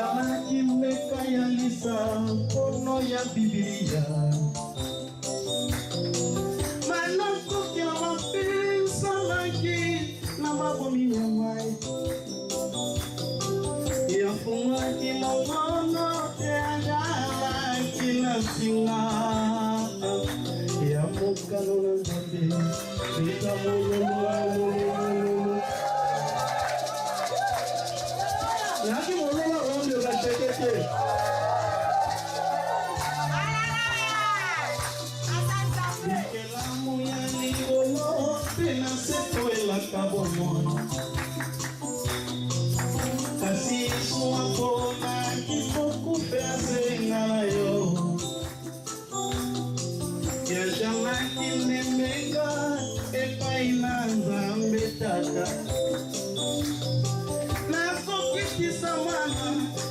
ezalaki meka ya lisa mpono ya bibilia manakoki na mapesalaki na mabomi ya ngai yafungaki mongono te azalaki na singa ya mokano na nzambe beta mololo yaki mololo onde bashekete ikelamu ya likolo mpe na seto elaka bomoi kasi yesu aponaki kokupe asenga na yo yazalaki memenga epai na nzambe tata nakokitisa mwana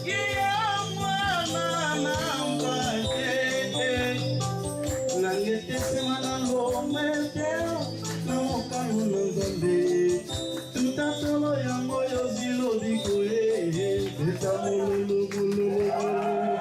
ya mwana na mbate nangetesema na ngomete na mokano na nzambe tutatolo yango yozilobikoye eta molologololo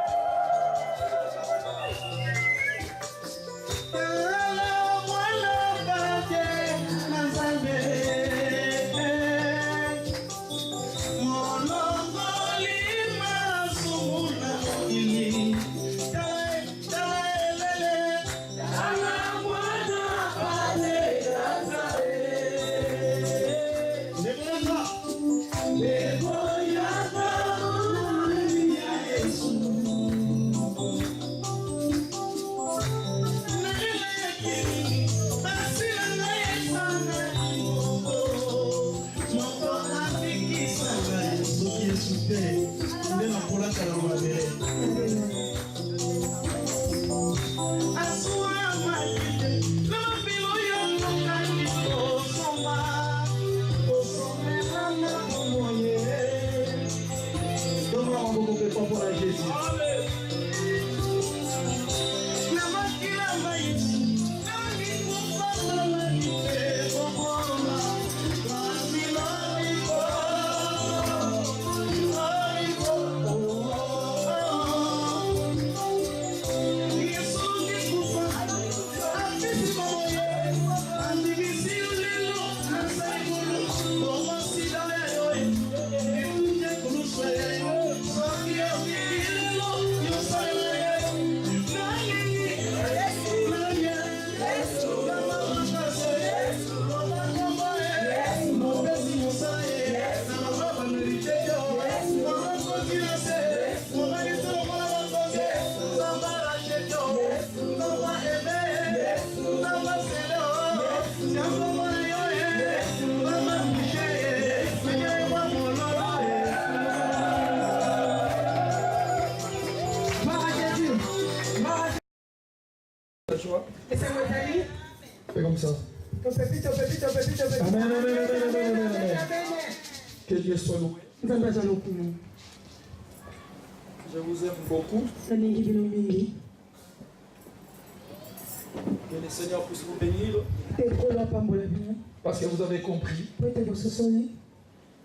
Fais comme ça. Amen, amen, amen, amen, amen. Que Dieu soit loué. Je vous aime beaucoup. Que le Seigneur puisse vous bénir. Parce que vous avez compris qu'il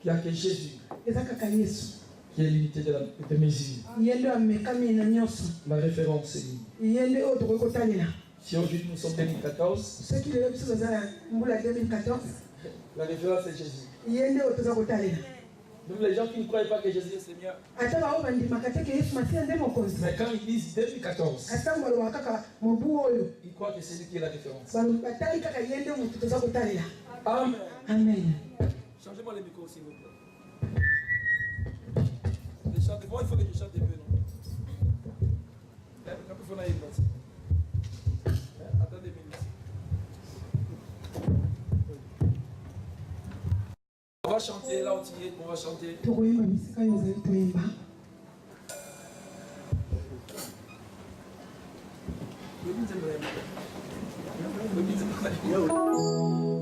n'y a que Jésus qui est l'unité de mesure. La référence c'est lui. Si aujourd'hui nous sommes 2014, la référence c'est Jésus. Même les gens qui ne croient pas que Jésus est Seigneur, mais quand ils disent 2014, ils croient que c'est lui qui est la référence. Amen. Amen. Changez-moi les micros s'il vous plaît. Moi il faut que je chante un peu, non? Attendez une minute. On va chanter là où tu es, on va chanter.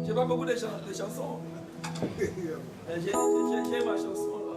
J'ai pas beaucoup de chansons. J'ai ma chanson là.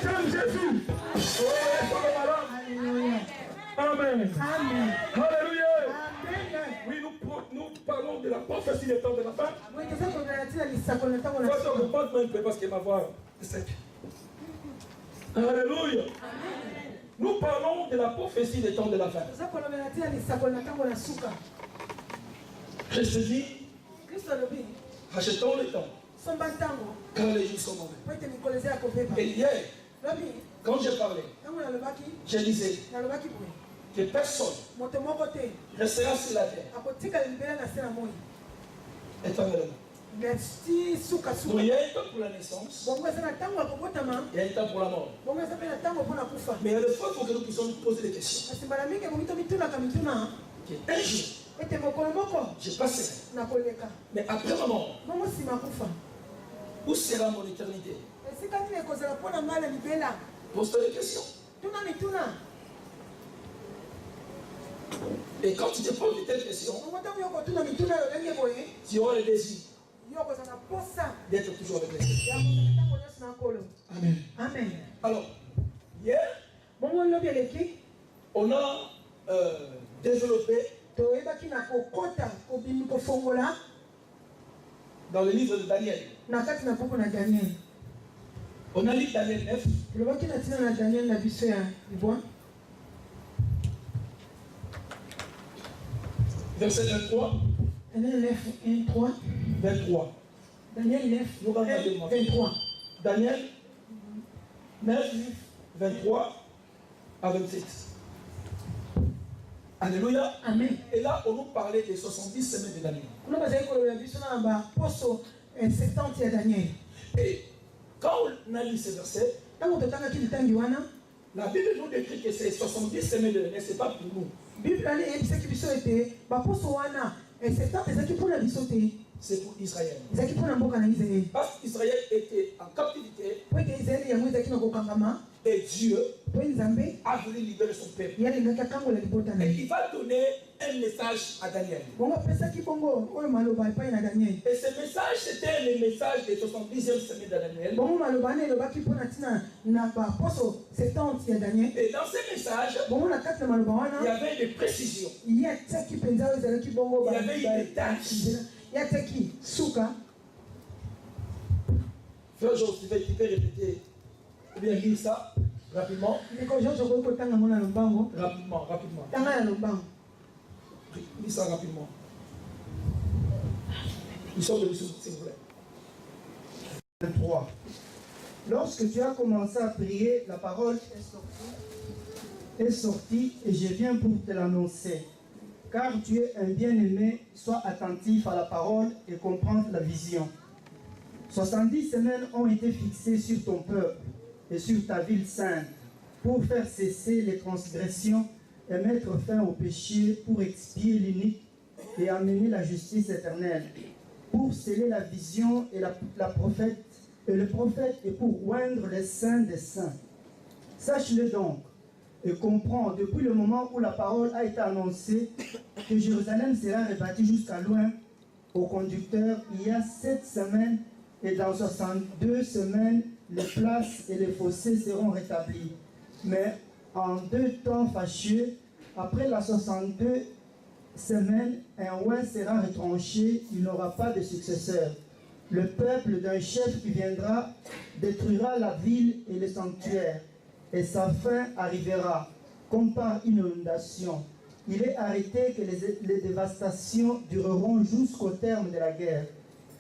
j'aime Jésus. Oh, laisse-moi le malin. Alléluia. Amen. Amen. Alléluia. Amen. Oui, nous parlons de la prophétie des temps de la fin. Oui, c'est ça qu'on a dit, la liste, qu'on a dit, on a Faut dit. que je compte même un peu parce que ma voix est sec. Alléluia. Nous parlons de la prophétie des temps de la fin. C'est ça qu'on a dit, la liste, qu'on a dit, on a souka. Christ dit, Christ a dit, rachetons le temps, son bantango, car les jours sont mauvais. pour être nicolisé à côté. Et hier, Lobi, quand j'ai parlé, quand on a le baki, je disais na le baki pour que personne moto mon côté, restera sur la terre à côté de libérer la scène à moi. éternellement. Merci, souka, Donc souka. il y a un temps pour la naissance, Bon, moi, c'est la tango à Bogotama. il y a un temps pour la mort. Bon, moi, ça fait la tango pour la koufa. Mais il y a des fois, il faut que nous puissions nous poser des questions. Parce que madame, que vous mettez tout la camituna, Un jour, et t'es mon colombo, je passerai. na koleka. Mais après ma mort, Maman, si ma koufa. où sera mon éternité? Et si quand il est causé la peau, la mal, libérer là. Pose-toi des questions. Tuna, mais tuna. Et quand tu te poses de telles questions, On va t'envoyer au tuna, mais tuna, le lengue boye. tu auras le désir Yoko, ça n'a pas ça. d'être toujours avec les Et après, ça n'a pas ça, na kolo. Amen. Amen. Alors, hier, Bon, on l'a bien écrit. on a développé Toyebaki na kokota, kobimi kofongola. dans le livre de Daniel. Na kati na poko na Daniel. On a lu Daniel 9, Lobaki na tina na Daniel na biso ya libwa. verset 23. Daniel 9, 1, 3. 23. Daniel 9, Nous allons regarder 23. Daniel 9, 23 à 27. Alléluia. Amen. Et là, on nous parlait des 70 semaines de Daniel. Kuna bazali koloba biso na ba poso 70 ya Daniel. Et quand on a lu ces versets, Tango totanga ki litangi wana, la Bible nous décrit que ces 70 semaines de l'année, ce n'est pas pour nous. Bible ani ebisaki biso ete ba poso wana 70 ezaki mpona biso te, C'est pour Israël. ezaki mpona mboka na Israeli. Parce qu'Israël était en captivité Po ete Israeli yango ezaki na kokangama, et Dieu po Nzambe a voulu libérer son peuple. yalingaki akangola libota na Et ye. il va donner un message à Daniel. Bongo apesaki bongo oyo maloba epai na Daniel. Et ce message, c'était le message des 70e semaine de Daniel. Bongo maloba wana elobaki mpona ntina na ba poso 70 ya Daniel. Et dans ce message, Bongo na kati na maloba il y wana avait des précisions. ye atiaki mpenza oyo ezalaki bongo Il y avait une détache. ye atiaki suka. Frère Georges, tu peux répéter ou bien lire ça rapidement. ndeko George okoki kotanga ngo na lombango, Rapidement, rapidement. tanga na lombango. Lis ça rapidement. Nous sommes de s'il vous plaît. 23. Lorsque tu as commencé à prier, la parole est sortie et je viens pour te l'annoncer. Car tu es un bien-aimé, sois attentif à la parole et comprends la vision. 70 semaines ont été fixées sur ton peuple et sur ta ville sainte pour faire cesser les transgressions et mettre fin au péché, pour expier l'inique et amener la justice éternelle, pour sceller la vision et le prophète et pour oindre les saints des saints. Sache-le donc et comprends depuis le moment où la parole a été annoncée que Jérusalem sera rebâtie jusqu'à loin au conducteur il y a 7 semaines et dans 62 semaines les places et les fossés seront rétablis. Mais en 2 temps fâcheux, après la 62 semaines, un oin sera retranché, il n'aura pas de successeur. Le peuple d'un chef qui viendra détruira la ville et le sanctuaire, et sa fin arrivera, comme par inondation. Il est arrêté que les dévastations dureront jusqu'au terme de la guerre.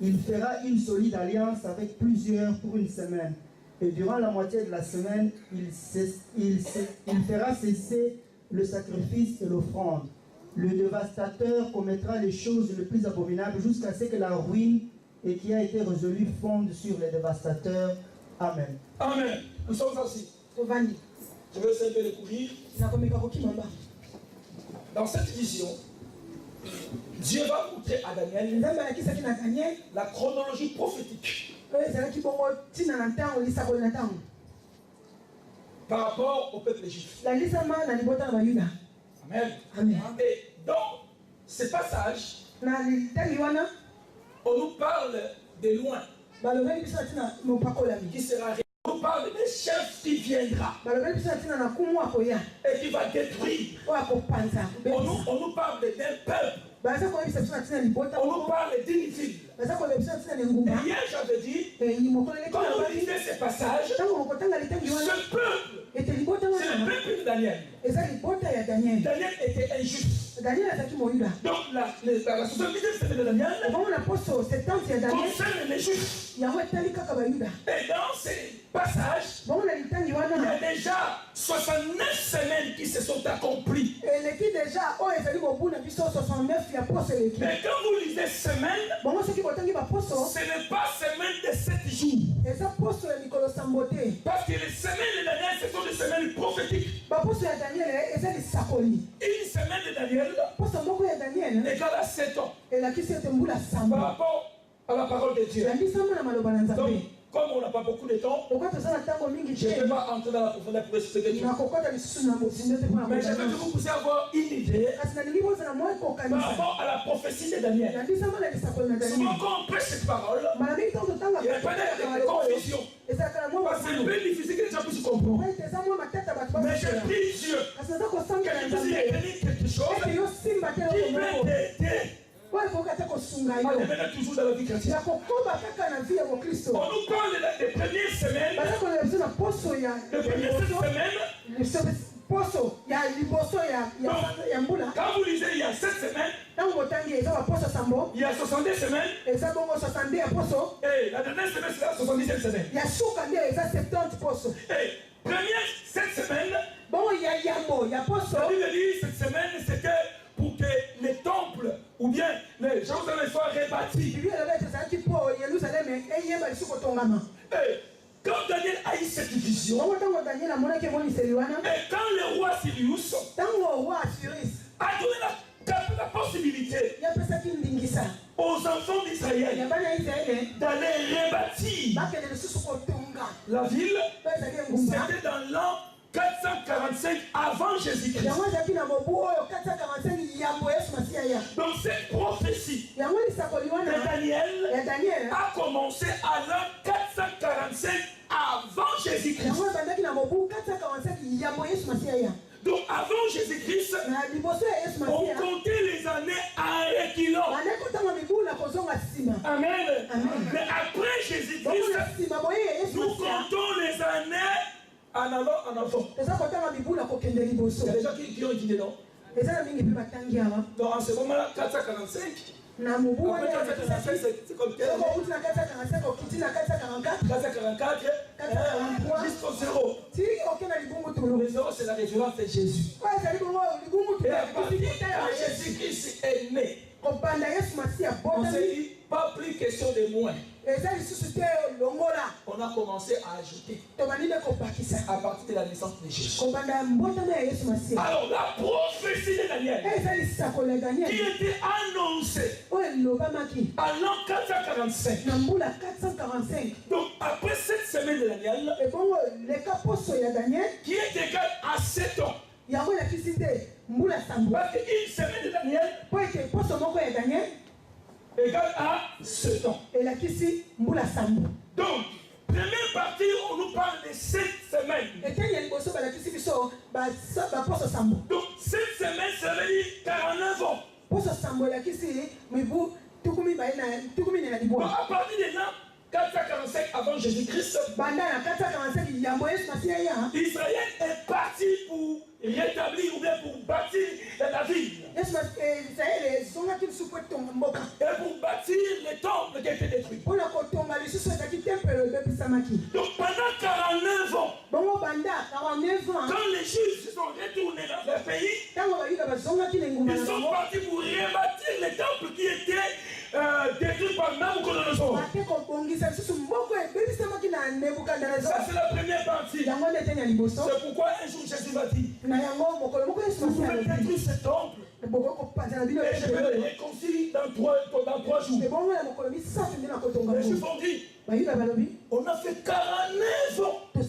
Il fera une solide alliance avec plusieurs pour une semaine. Et durant la moitié de la semaine, il fera cesser le sacrifice et l'offrande. Le dévastateur commettra les choses les plus abominables jusqu'à ce que la ruine et qui a été résolue fonde sur les dévastateurs. Amen. Amen. Nous sommes assis. Tovandi. Je vais essayer de découvrir. Nakomeka kokimamba. Dans cette vision, Dieu va montrer à Daniel Nzambe alakisaki na Daniel la chronologie prophétique oyo ezalaki bongo ntina na ntango lisakoli na ntango par rapport au peuple juif. lalisama na libota na bayuda. Amen. Amen. Et dans ce passage, Na litangi wana on nous parle de loin balobeli biso na ntina mopakolami qui sera On parle des chefs qui viendra et qui va détruire. On nous parle d'un peuple. On nous parle d'une ville. Et hier j'avais dit, quand on lisait ces passages, ce peuple, c'est le peuple de Daniel. Daniel était injuste. Donc la 70e semaine de Daniel concerne les Juifs. Et dans ces passages, il y a déjà 69 semaines qui se sont accomplies. Mais quand vous lisez semaine, ce n'est pas semaine de 7 jours. Parce que les semaines de Daniel, ce sont des semaines prophétiques. Une semaine de Daniel égale à 7 ans. Par rapport à la parole de Dieu. Donc, comme on n'a pas beaucoup de temps, je ne vais pas entrer dans la profondeur pour expliquer tout. Mais j'aimerais que vous puissiez avoir une idée par rapport à la prophétie de Daniel. Souvent quand on prêche cette parole, il y a peut-être des confusions. Parce que c'est un peu difficile que les gens puissent comprendre. Mais je prie Dieu que vous ayez écrit quelque chose qui peut t'aider à devenir toujours dans la vie chrétienne. On nous parle des premières semaines. Les premières semaines. Quand vous lisez, il y a 7 semaines. Il y a 62 semaines. Et la dernière semaine, c'est la 70e semaine. Et première 7 semaines. La Bible dit cette semaine, c'était pour que les temples ou bien les Jérusalem soient rebâtis. Et quand Daniel a eu cette vision, et quand le roi Sirius a donné la possibilité aux enfants d'Israël d'aller rebâtir la ville, c'était dans l'an 445 avant Jésus-Christ. Donc cette prophétie de Daniel a commencé à l'an 445 avant Jésus-Christ. Donc avant Jésus-Christ, on comptait les années en reculant. Amen. Mais après Jésus-Christ, nous comptons les années en avant, en avant. Il y a des gens qui ont dit non. Donc en ce moment-là, 445. Après 445, c'est comme quelle année 444, jusqu'au 0. Le 0, c'est la référence de Jésus. Et à partir de Jésus-Christ est né, on s'est dit, pas plus question de moins. On a commencé à ajouter à partir de la naissance de Jésus. Alors la prophétie de Daniel qui était annoncée à l'an 445. Donc après cette semaine de Daniel qui est égale à 7 ans. Parce qu'une semaine de Daniel égale à 7 ans. Donc, première partie, on nous parle de 7 semaines. Donc, 7 semaines, ça veut dire 49 ans. Donc, à partir de là, 445 avant Jésus-Christ, Israël est parti pour rétablir ou bien pour bâtir la ville. Et pour bâtir les temples qui étaient détruits. Donc pendant 49 ans, quand les Juifs se sont retournés dans leur pays, ils sont partis pour rebâtir les temples qui étaient détruits par Nabucodonosor. Ça c'est la première partie. C'est pourquoi un jour Jésus va dire, vous pouvez détruire ce temple et je vais le réconcilier dans 3 jours. Les Juifs ont dit, on a fait 49 ans pour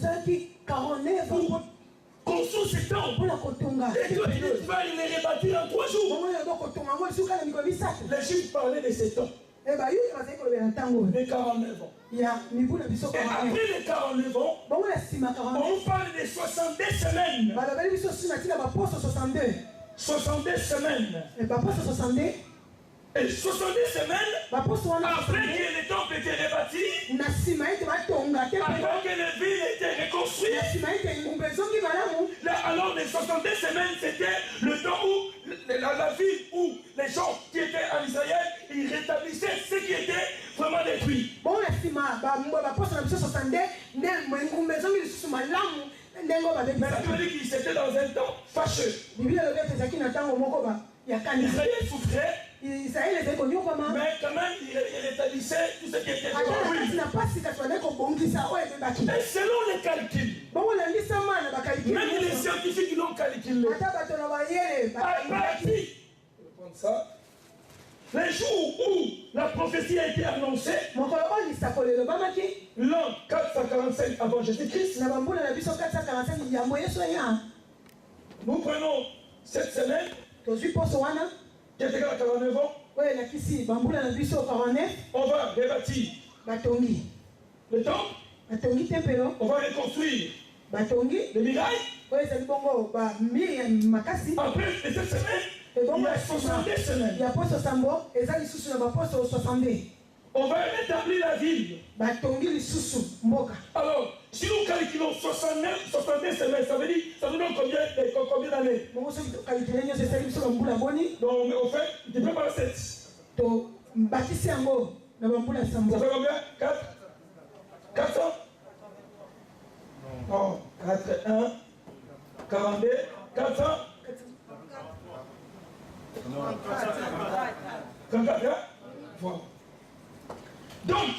construire ce temple. Et toi tu vas les rebâtir en 3 jours. Les Juifs parlaient de ce temps. De 49 ans. Et après les 49 ans, on parle de 62 semaines. 62 semaines. Et 62 semaines, après que le temple était rebâti, après que les villes étaient reconstruites, alors les 62 semaines, c'était le temps où la ville, où les gens qui étaient en Israël, ils rétablissaient ce qui était vraiment détruit. Mais ça veut dire qu'ils étaient dans un temps fâcheux. Israël souffrait. Mais quand même, il rétablissait tout ce qui était devant lui. Et selon les calculs, même les scientifiques l'ont calculé. À partir, les jours où la prophétie a été annoncée, l'an 445 avant Jésus-Christ, nous prenons cette semaine, qui était à 49 ans, on va rebâtir le temple, on va reconstruire les murailles. Après cette semaine, il y a 62 semaines. On va rétablir la ville. Alors, si nous calculons 62 semaines, ça veut dire, ça nous donne combien d'années? Donc, mais au fait, tu peux pas 7. Ça fait combien? 400? Oh, 4, 1, 42, 400? 34, hein? Voilà. Donc,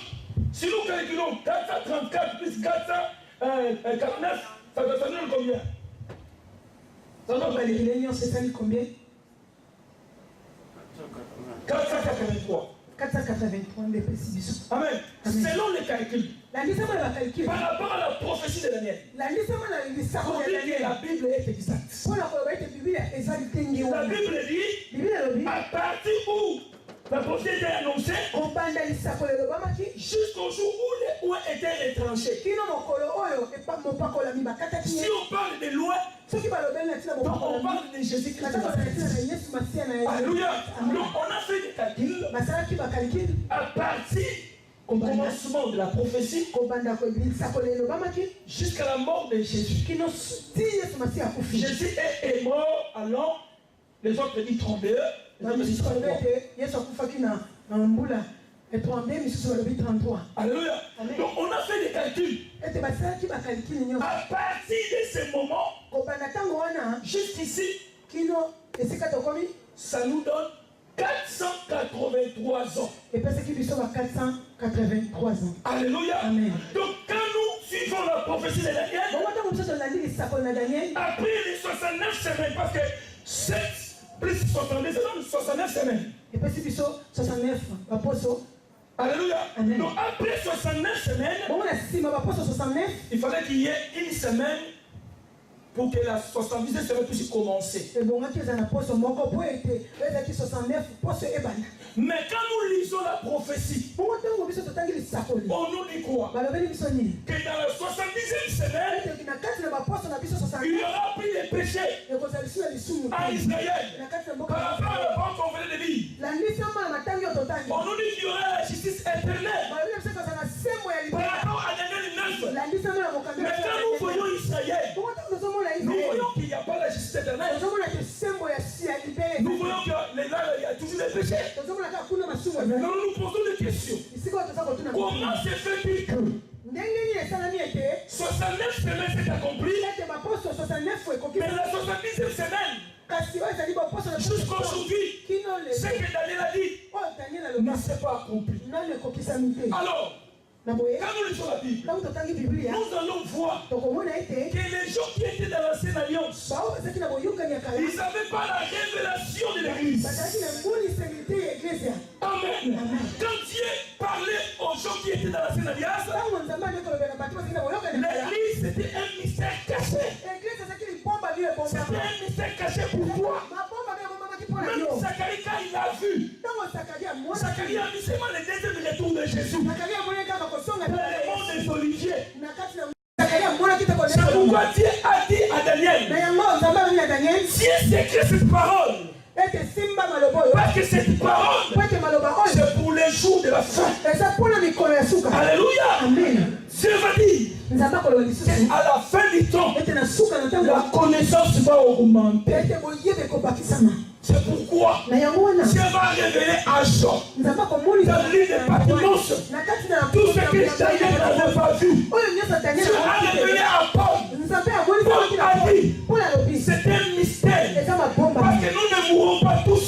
si nous calculons 434 plus 449, ça donne combien? Ça donne combien? 483. 483 de précision. Amen. Selon les calculs. Par rapport à la prophétie de Daniel. La Bible est exacte. La Bible dit, à partir où la prophétie était annoncée, jusqu'au jour où les oies étaient retranchées. Si on parle de loin, donc on parle de Jésus-Christ. Alléluia. Donc on a fait des calculs à partir au commencement de la prophétie jusqu'à la mort de Jésus. Jésus est mort à l'an, les autres disent 32, les autres disent 33. Alléluia. Donc on a fait des calculs. À partir de ce moment, jusqu'ici, ça nous donne 483 ans. Alléluia. Amen. Donc quand nous suivons la prophétie de Daniel, après les 69 semaines, parce que 7 plus 70, ça donne 69 semaines. Alléluia. Amen. Donc après 69 semaines, il fallait qu'il y ait une semaine pour que la 70e semaine puisse commencer. Mais quand nous lisons la prophétie, on nous dit quoi? Que dans la 70e semaine, il y aura plus de péché à Israël par rapport à la parole qu'on venait de lire. On nous dit qu'il y aura la justice éternelle par rapport à Daniel 9. Mais quand nous voyons Israël, nous voyons qu'il n'y a pas la justice éternelle. Nous voyons qu'il y a toujours des péchés. Maintenant, nous posons des questions. Comment se fait-il que 69 semaines s'est accompli, mais la 70e semaine, jusqu'aujourd'hui, ce que Daniel a dit ne s'est pas accompli. Alors, quand nous lisons la Bible, nous allons voir que les gens qui étaient dans l'ancienne alliance, ils n'avaient pas la révélation de l'Église. Amen. Quand Dieu parlait aux gens qui étaient dans l'ancienne alliance, l'Église c'était un mystère caché. C'était un mystère caché pour toi. Même Zacharie, quand il a vu, Zacharie a vu seulement le deuxième retour de Jésus. Olivier. C'est pourquoi Dieu a dit à Daniel, Dieu s'écrit cette parole. Parce que cette parole, c'est pour les jours de la fin. Alléluia. Dieu va dire qu'à la fin du temps, la connaissance va augmenter. C'est pourquoi Dieu va révéler à Jean dans l'île de Patmos tout ce que Daniel n'avait pas vu. Dieu a révélé à Paul. Paul a dit c'est un mystère. Parce que nous ne mourrons pas tous.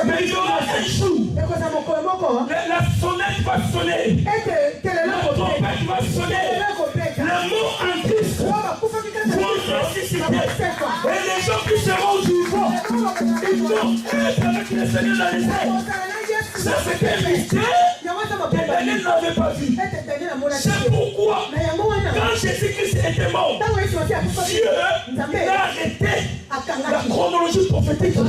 Mais il y aura un jour. La sonnette va sonner. La trompette va sonner. Le mot en Christ vont ressusciter. Et les gens qui seront vivants, ils vont être avec le Seigneur dans les airs. Ça c'est un mystère que Daniel n'avait pas vu. C'est pourquoi quand Jésus-Christ était mort, Dieu a arrêté la chronologie prophétique de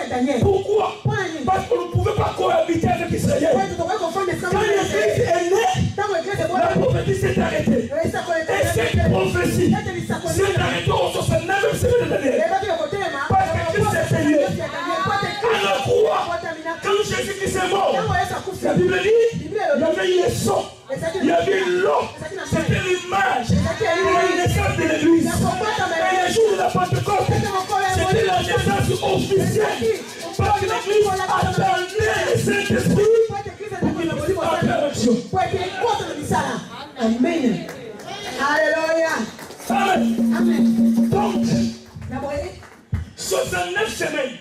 Daniel. Pourquoi? Parce qu'on ne pouvait pas cohabiter avec Israël. Quand l'Église est née, la prophétie s'est arrêtée. Et cette prophétie s'est arrêtée au 69e semaine de Daniel. Parce que Christ est payé. Alors quoi? Quand Jésus-Christ est mort, la Bible dit il y avait une leçon, il y avait l'eau, c'était l'image de la naissance de l'Église. Et le jour de la Pentecôte, c'était la naissance officielle. Parce que l'Église attendait le Saint-Esprit pour qu'il ne puisse pas faire l'action. Amen. Alléluia. Amen. Donc, 69 semaines.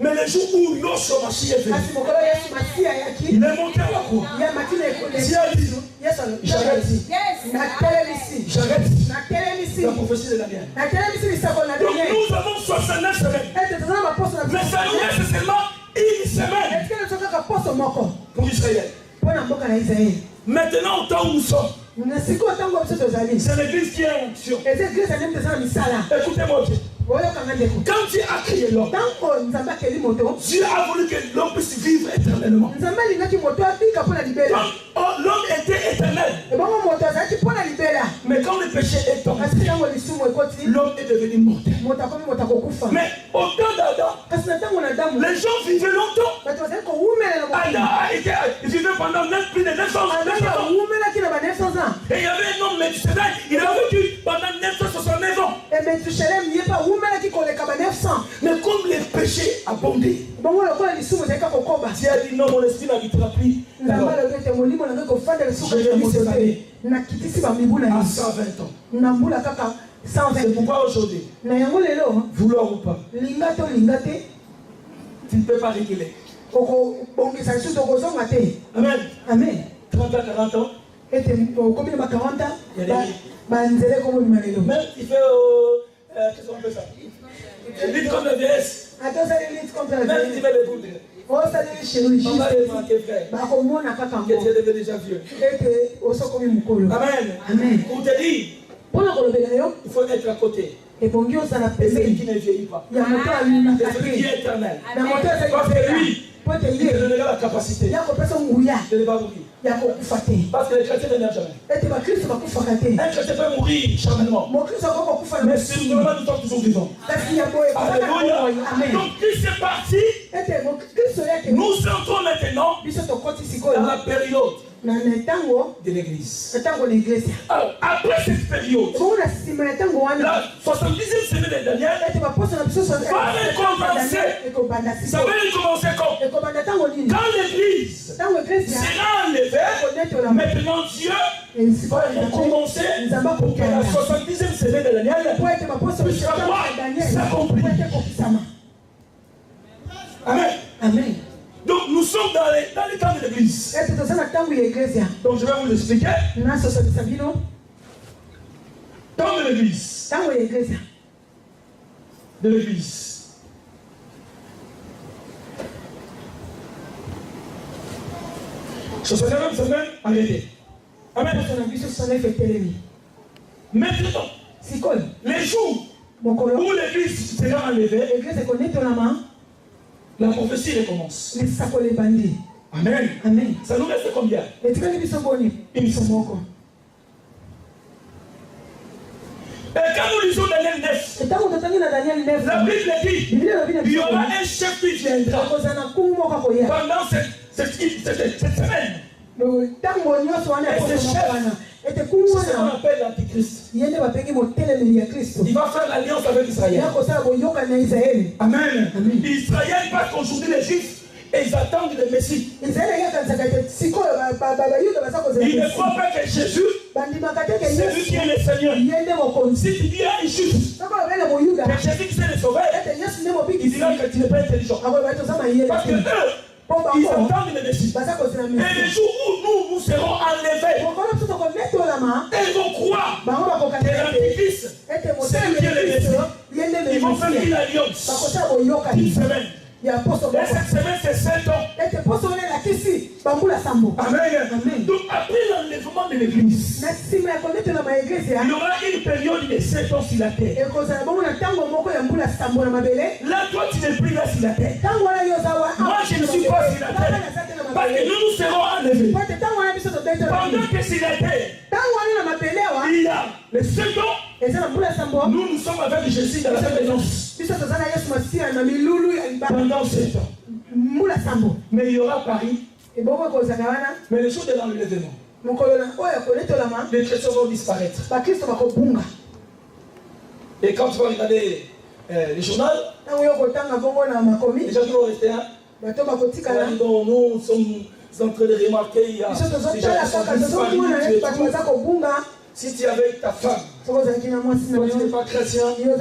Mais le jour où Yoshua Mashiach est venu, il est monté à la cour. Dieu a dit, j'arrête. La prophétie de Daniel. Donc nous avons 69 semaines. Mais ça nous reste seulement une semaine pour Israël. Maintenant, au temps où nous sommes, c'est l'église qui est en action. Écoutez-moi bien. Quand Dieu a créé l'homme, Dieu a voulu que l'homme puisse vivre éternellement. L'homme était éternel. Mais quand le péché est tombé, l'homme est devenu mortel. Mais au temps d'Adam, les gens vivaient longtemps. Adam vivait pendant plus de 900 ans. Et il y avait un homme Métusélem, il a vécu pendant 969 ans. Mais comme les péchés abondaient, Dieu a dit non, mon esprit n'habitera plus. Je vais monter l'année à 120 ans. C'est pourquoi aujourd'hui, vouloir ou pas, tu ne peux pas réguler. Amen. Amen. 30 ans, 40 ans. Il y a des même il fait qu'est-ce qu'on fait ça? Il lutte contre la vieillesse. Même il fait les boules. On va les manquer, frère. Que Dieu devait déjà vieux. Amen. Amen. Pour te dire, il faut être à côté. Et celui qui ne vieillit pas. Et celui qui est éternel. Parce que lui, il te donnera la capacité de ne pas mourir. Parce que les chrétiens ne meurent jamais. Un chrétien peut mourir charnellement. Mais si nous sommes toujours vivants. Alléluia. Donc Christ est parti. Nous entrons maintenant dans la période de l'église. Alors, après cette période, la 70e semaine de Daniel va recommencer. Ça va recommencer comme quand l'église sera enlevée, maintenant Dieu va recommencer pour que la 70e semaine de Daniel puisse s'accomplir. Amen. Amen. Donc nous sommes dans les temps de l'église. Donc je vais vous expliquer. Temps de l'église. De l'église. Ce serait même semaine arrêté. Amen. Maintenant, les jours où l'église sera enlevée, la prophétie recommence. Amen. Amen. Ça nous reste combien? Et tu vas lui dire Une seconde. Et quand nous lisons Daniel 9, la Bible dit il y aura un chef qui viendra pendant cette semaine. Et c'est ce qu'on appelle l'Antichrist. Il va faire l'alliance avec Israël. Amen. Israël passe aujourd'hui les Juifs et ils attendent le Messie. Ils ne croient pas que Jésus, c'est lui qui est le Seigneur. Si tu dis à un Juif que Jésus qui est le sauveur, il dira que tu n'es pas intelligent. Parce que eux, ils attendent le Messie. Et le jour où nous serons enlevés, ils vont croire que l'Antichrist, c'est lui qui est le Messie. Ils vont faire une alliance. Une semaine. Et cette semaine, c'est 7 ans. Amen. Donc, après l'enlèvement de l'église, il y aura une période de 7 ans sur la terre. Là, toi, tu n'es plus là sur la terre. Moi, je ne suis pas sur la terre. Parce que nous serons enlevés. Pendant que sur la terre, il y a les 7 ans, nous sommes avec Jésus dans la présence. Pendant 7 ans. Mais il y aura Paris. Mais le jour de l'enlèvement, les chrétiens vont disparaître. Et quand tu vas regarder le journal, les gens qui vont rester là, nous sommes en train de remarquer il y a des gens qui sont disparus. Si tu es avec ta femme, toi tu n'es pas chrétien, mais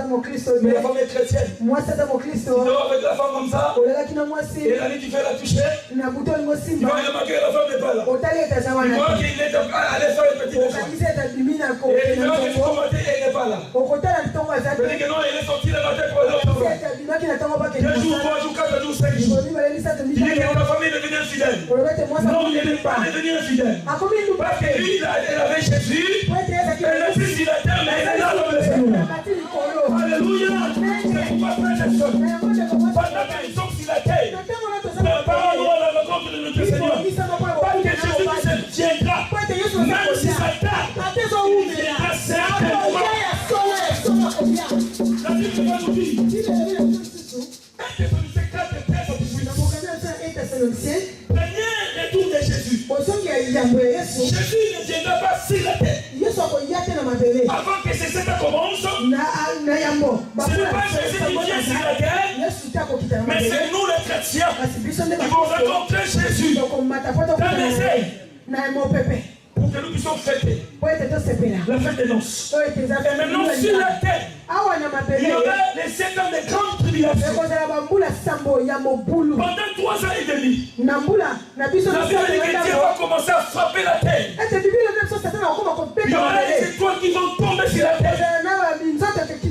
la femme est chrétienne. Tu dors avec la femme comme ça, et la nuit tu fais la toucher, il va remarquer que la femme n'est pas là. Il voit qu'il est allé faire le petit déjeuner. Et il verra que son matin, elle n'est pas là. Il dit que non, elle est sortie le matin pour aller au travail. 2 jours, 3 jours, 4 jours, 5 jours. Il dit que la famille est devenue infidèle. Non, elle n'est pas devenue infidèle. Parce que lui, elle avait Jésus. Elle est plus sur la terre, mais elle est là dans le Seigneur. Alléluia. C'est pourquoi frère et soeur, pendant qu'ils sont sur la terre, préparons-nous à la rencontre de notre Seigneur. Parce que Jésus viendra, même si ça tarde, il viendra certainement. La Bible va nous dire, 1 Thessaloniciens 4:13, premier retour de Jésus. Jésus ne viendra pas sur la terre. Avant que ces 7 ans commencent, ce n'est pas Jésus qui vient sur la terre, mais c'est nous les chrétiens qui vont rencontrer Jésus dans les airs pour que nous puissions fêter la fête des noces. Et maintenant sur la terre, il y aura les 7 ans de grande tribulation. Pendant 3 ans et demi, la Bible dit que Dieu va commencer à frapper la terre. Il y aura les étoiles qui vont tomber sur la terre.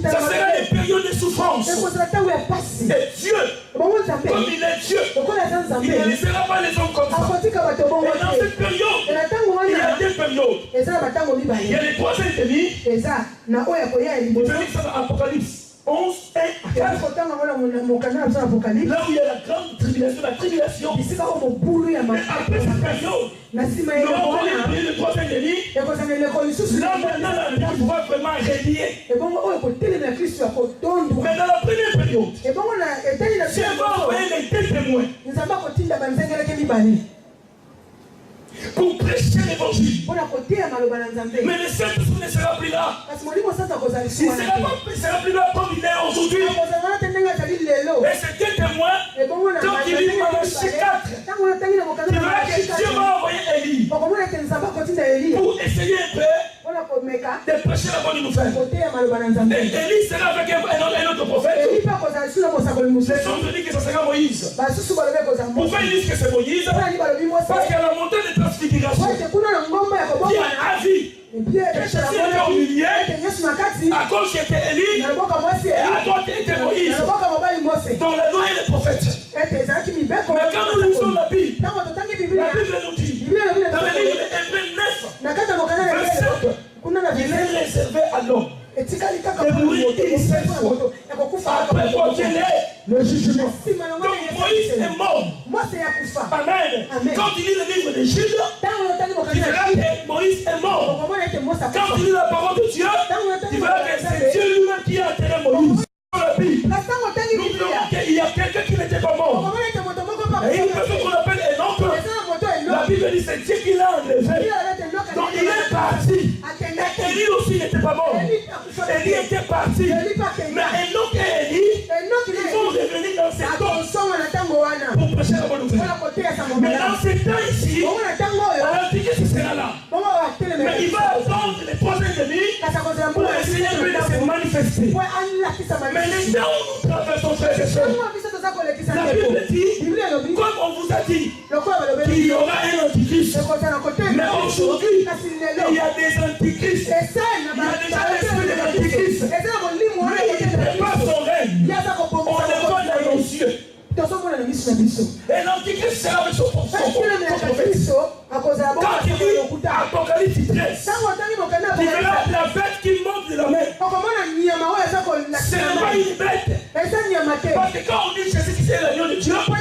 Ça sera des périodes de souffrance. Et Dieu, comme il est Dieu, il ne laissera pas les hommes comme ça. Et dans cette période, il y a 2 périodes. Il y a les 3 ans et demi. Vous avez ça dans Apocalypse 11 et 4. Là où il y a la grande tribulation, la tribulation. Mais après cette période, nous avons une période de 3 ans et demi. Là maintenant, la vie va vraiment relier. Mais dans la première période, Dieu va envoyer les 2 témoins pour prêcher l'évangile. Mais le Saint-Esprit ne sera plus là. Il ne sera plus là comme il est aujourd'hui. Et ces 2 témoins, quand il lit Malachie 4, il verra que Dieu va envoyer Élie pour essayer un peu de prêcher la bonne nouvelle. Et Élie sera avec un autre prophète. Les gens te disent que ça sera Moïse. Pourquoi ils disent que c'est Moïse? Parce qu'à la montée de transfiguration, Dieu a vu que Jésus était au milieu, à gauche était Élie, et à droite était Moïse. Dans le nom et les prophètes. Mais quand nous lisons la Bible nous dit, dans le livre de Hébreux 9, verset 7, il est réservé à l'homme de mourir une seule fois. Après quoi vient le jugement. Donc Moïse est mort. Amen. Amen. Quand tu lis le livre de Jude, tu verras que Moïse est mort. Quand tu lis la parole de Dieu, tu verras que c'est Dieu lui-même qui a enterré Moïse. Nous verrons qu'il y a quelqu'un qui n'était pas mort. Et une personne qu'on appelle Enoch, la Bible dit c'est Dieu qui l'a enlevé. Donc il est parti. Élie aussi n'était pas mort. Élie était parti. Mais Enoch et Élie, ils vont revenir dans ces temps pour prêcher la bonne nouvelle. Mais dans ces temps ici, l'Antichrist sera là. Mais il va attendre les 3 ennemis pour essayer de se manifester. Mais les temps où nous traversons, frères et sœurs, la Bible dit, comme on vous a dit, qu'il y aura un antichrist. Mais aujourd'hui, il y a des antichrists. Il y a déjà l'esprit de l'antichrist. Lui, il prépare son règne. On le voit dans nos cieux. Et l'antichrist sera avec son prophète. Quand il dit Apocalypse 13, tu verras la bête qui monte de la mer. Ce n'est pas une bête. Parce que quand on dit Jésus qui est l'agneau de Dieu, ce n'est pas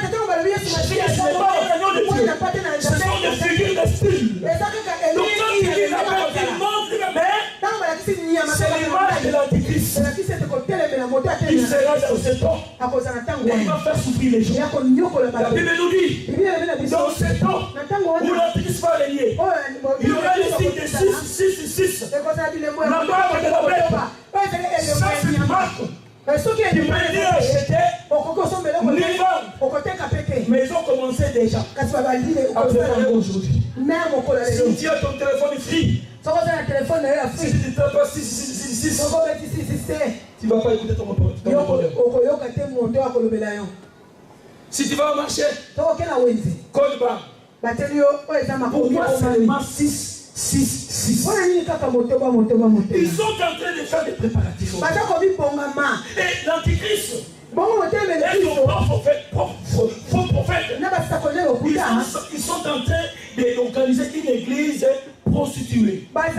l'agneau de Dieu. Ce sont des figures d'esprit. Donc quand il dit la bête qui monte de la mer, c'est l'image de l'antichrist. Il sera dans ce temps. Et il va faire souffrir les gens. La Bible nous dit, dans ce temps où l'antichrist va régner, il y aura les signes de 666. La marque de la bête. Ça, c'est une marque. Tu peux ni acheter, ni vendre. Mais ils ont commencé déjà. Après aujourd'hui. Si tu as ton téléphone free, si tu ne t'as pas 666, tu ne vas pas écouter ton report. Si tu vas au marché, code barre. Pourquoi seulement 6, 6, 6? Ils sont en train de faire des préparatifs. Et l'antichrist est son faux prophète. Ils sont en train d'organiser une église prostituée. Parce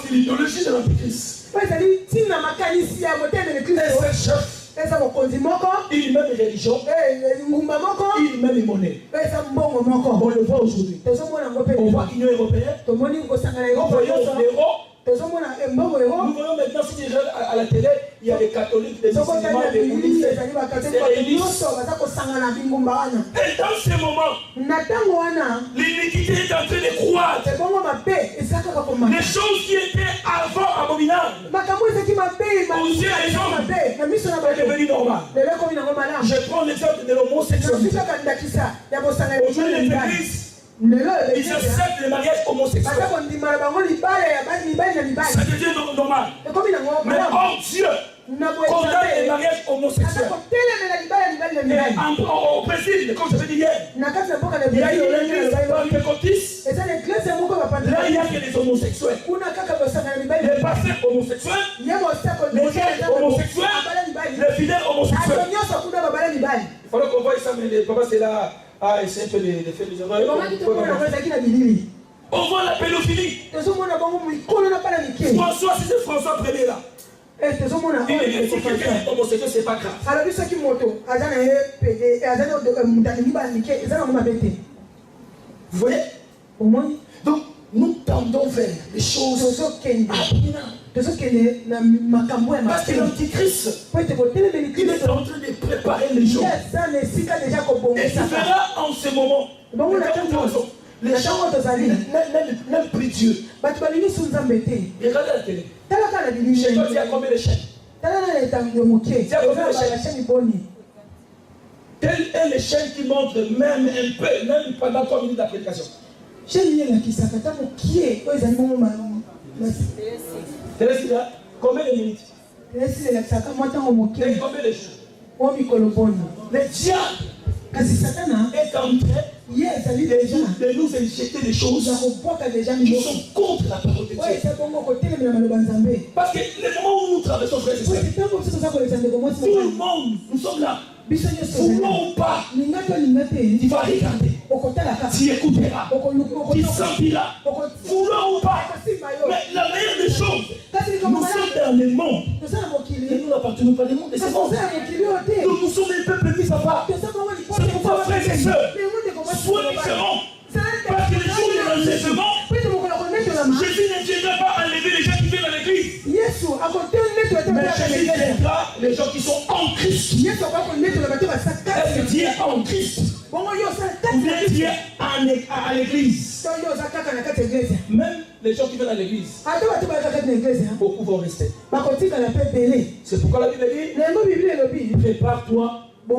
que l'idéologie de l'antichrist est ce chef. Il met les religions, il met les monnaies. On le voit aujourd'hui. On voit l'Union européenne, on voit l'euro. Nous voyons maintenant si tu regardes à la télé, il y a les catholiques, les musulmans, les bouddhistes, les églises. Et dans ce moment, l'iniquité est en train de croître. Les choses qui étaient avant abominables, aux yeux des hommes, sont devenues normales. Je prends l'exemple de l'homosexualité. Aujourd'hui, les églises, ils acceptent le mariage homosexuel. Ça devient normal. Mais hors Dieu condamne le mariage homosexuel. Et au Brésil, comme je l'ai dit hier, il y a une église pentecôtiste. Là, il n'y a que les homosexuels. Les pasteurs homosexuels, les frères homosexuels, les fidèles homosexuels. Il fallait qu'on voie ça, mais le papa c'est là. Ah, c'est un peu les faits des erreurs. On voit la pédophilie. François, si c'est François, prenez là. Il dit que quelqu'un est homosexuel, c'est pas grave. Vous voyez? Donc, nous tendons vers des choses abominables. Parce que l'antichrist, il est en train de préparer les gens. Et tu verras en ce moment, les gens n'aiment plus Dieu. Regarde la télé. Chez toi, tu as combien de chaînes? Tu as combien de chaînes? Telles sont les chaînes qui montrent même un peu, même pendant 3 minutes d'application. Combien de minutes? Et combien de jours? Le diable est en train de nous injecter des choses qui sont contre la parole de Dieu. Parce que le moment où nous traversons, frères et sœurs, tout le monde, nous sommes là. Voulons ou pas, tu vas regarder, tu écouteras, tu sentiras, voulons ou pas. Mais la meilleure des choses, nous sommes dans le monde. Et nous n'appartenons pas au monde. Nous sommes des peuples mis à part. C'est pourquoi et sœurs, sois différent. Parce que le jour de l'enlèvement, Jésus ne viendra pas enlever les gens qui viennent à l'église. Mais Jésus viendra les gens qui sont en Christ. Est-ce que Dieu est en Christ? Ou bien Dieu est à l'église? Même les gens qui viennent à l'église, beaucoup vont rester. C'est pourquoi la Bible dit, prépare-toi à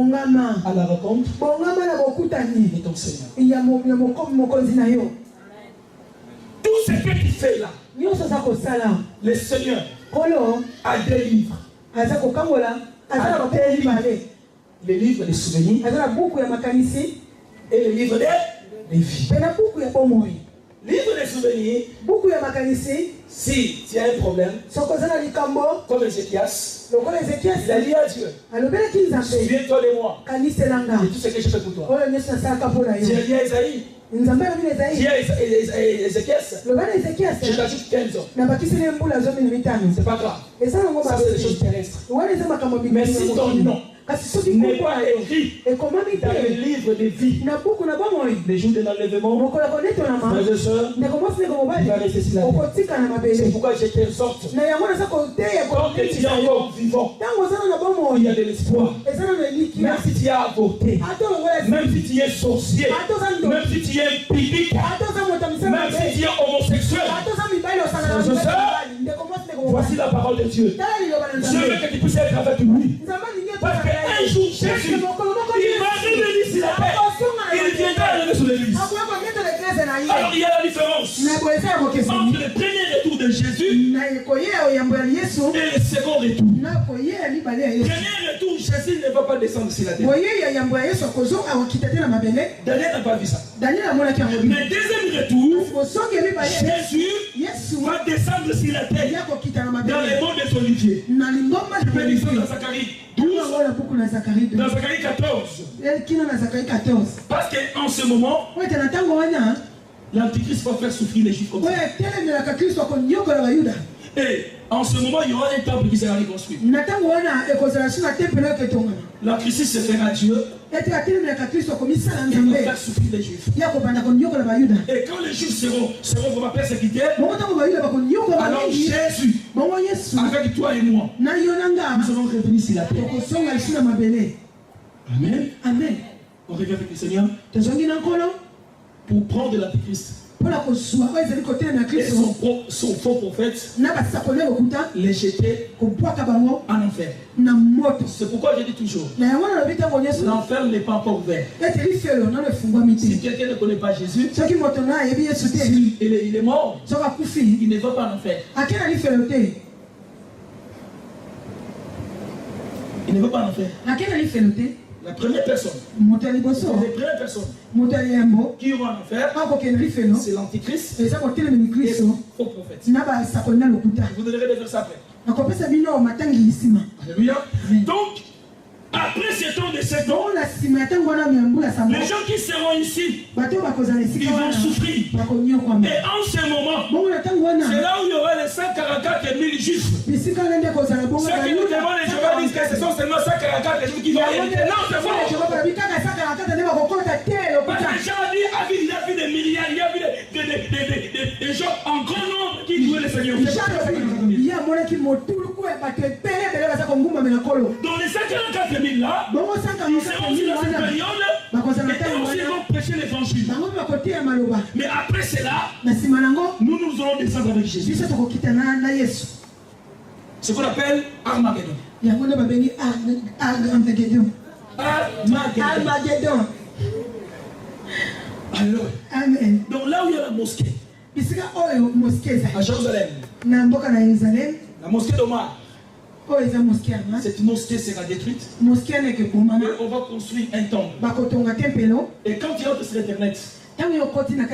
la rencontre de ton Seigneur. Tout ce que tu fais là, le Seigneur a des livres. Les livres des souvenirs et les livres des vies. Livre des souvenirs, si tu as un problème, comme Ézéchias, il a dit à Dieu, souviens-toi de moi et tout ce que je fais pour toi. Tu as dit à Esaïe, Ézéchias, je t'ajoute 15 ans. C'est pas grave. Ça, c'est des choses terrestres. Mais si ton nom n'est pas écrit dans le livre de vie, les jours de l'enlèvement, frères et sœurs, il va rester sur la terre. C'est pourquoi je te sorte. Quand tu es encore vivant, il y a de l'espoir. Même si tu as avorté, même si tu es sorcier, même si tu es impidique, même si tu es homosexuel, frères et sœurs, voici la parole de Dieu. Je veux que tu puisses être avec lui. Parce qu'un jour, Jésus, il va revenir sur la terre. Il viendra arriver sur l'église. Alors il y a la différence entre le premier retour de Jésus et le second retour. Le premier retour, Jésus ne va pas descendre sur la terre. Daniel n'a pas vu ça. Mais deuxième retour, Jésus va descendre sur la terre dans les monts des Oliviers. Je peux lire ça dans Zacharie 12, dans Zacharie 14. Parce qu'en ce moment, l'Antichrist va faire souffrir les Juifs comme ça. Et en ce moment, il y aura un temple qui sera reconstruit. L'Antichrist se fera Dieu. Il va faire souffrir les Juifs. Et quand les Juifs seront vraiment persécutés, alors Jésus, avec toi et moi, nous allons revenir sur la terre. Amen. Amen. On revient avec le Seigneur pour prendre l'Antichrist. Et son faux prophète, les jeter en enfer. C'est pourquoi je dis toujours, l'enfer n'est pas encore ouvert. Si quelqu'un ne connaît pas Jésus, il est mort, il ne va pas en enfer. Il ne va pas en enfer. La première personne, les premières personnes qui iront en enfer, c'est l'Antichrist et le faux prophète. Vous donnerez des versets après. Alléluia. Donc, après 7 ans de 7 ans, les gens qui seront ici, ils vont souffrir. Et en ce moment, c'est là où il y aura les 144 000 juifs. Ceux qui nous demandent les Jéhovah disent que ce sont seulement 144 juifs qui vont hériter. Non, c'est faux. Parce que Jean a vu des milliards, il y a vu des gens en grand nombre qui louaient le Seigneur. Dans les 144 000 là, ils seront sur cette période et aussi vont prêcher l'évangile. Mais après cela, nous allons descendre avec Jésus. Ce qu'on appelle Armageddon. Armageddon. Alors, Amen. Donc là où il y a la mosquée, à Jérusalem, la mosquée d'Omar, cette mosquée sera détruite. Et on va construire un temple. Et quand tu entres sur Internet,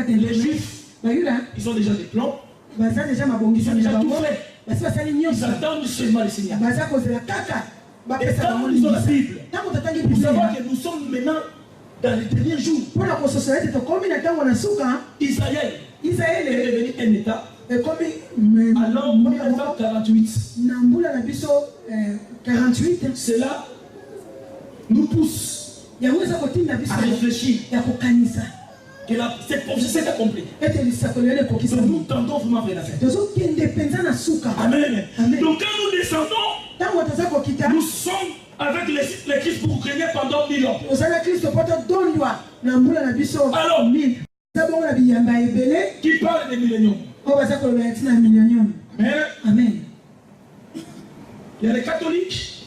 les Juifs, ils ont déjà des plans. Ils ont déjà tout fait. Ils attendent seulement le Seigneur. Et quand nous lisons la Bible, pour savoir que nous sommes maintenant dans les derniers jours. Israël est devenu un État. Alors, 1948, cela nous pousse à réfléchir que cette prophétie est accomplie. Donc nous tentons vraiment faire la fête. Amen. Donc quand nous descendons, nous sommes avec les Christ pour régner pendant 1000 ans. Alors, qui parle des milléniums? Amen. Il y a les catholiques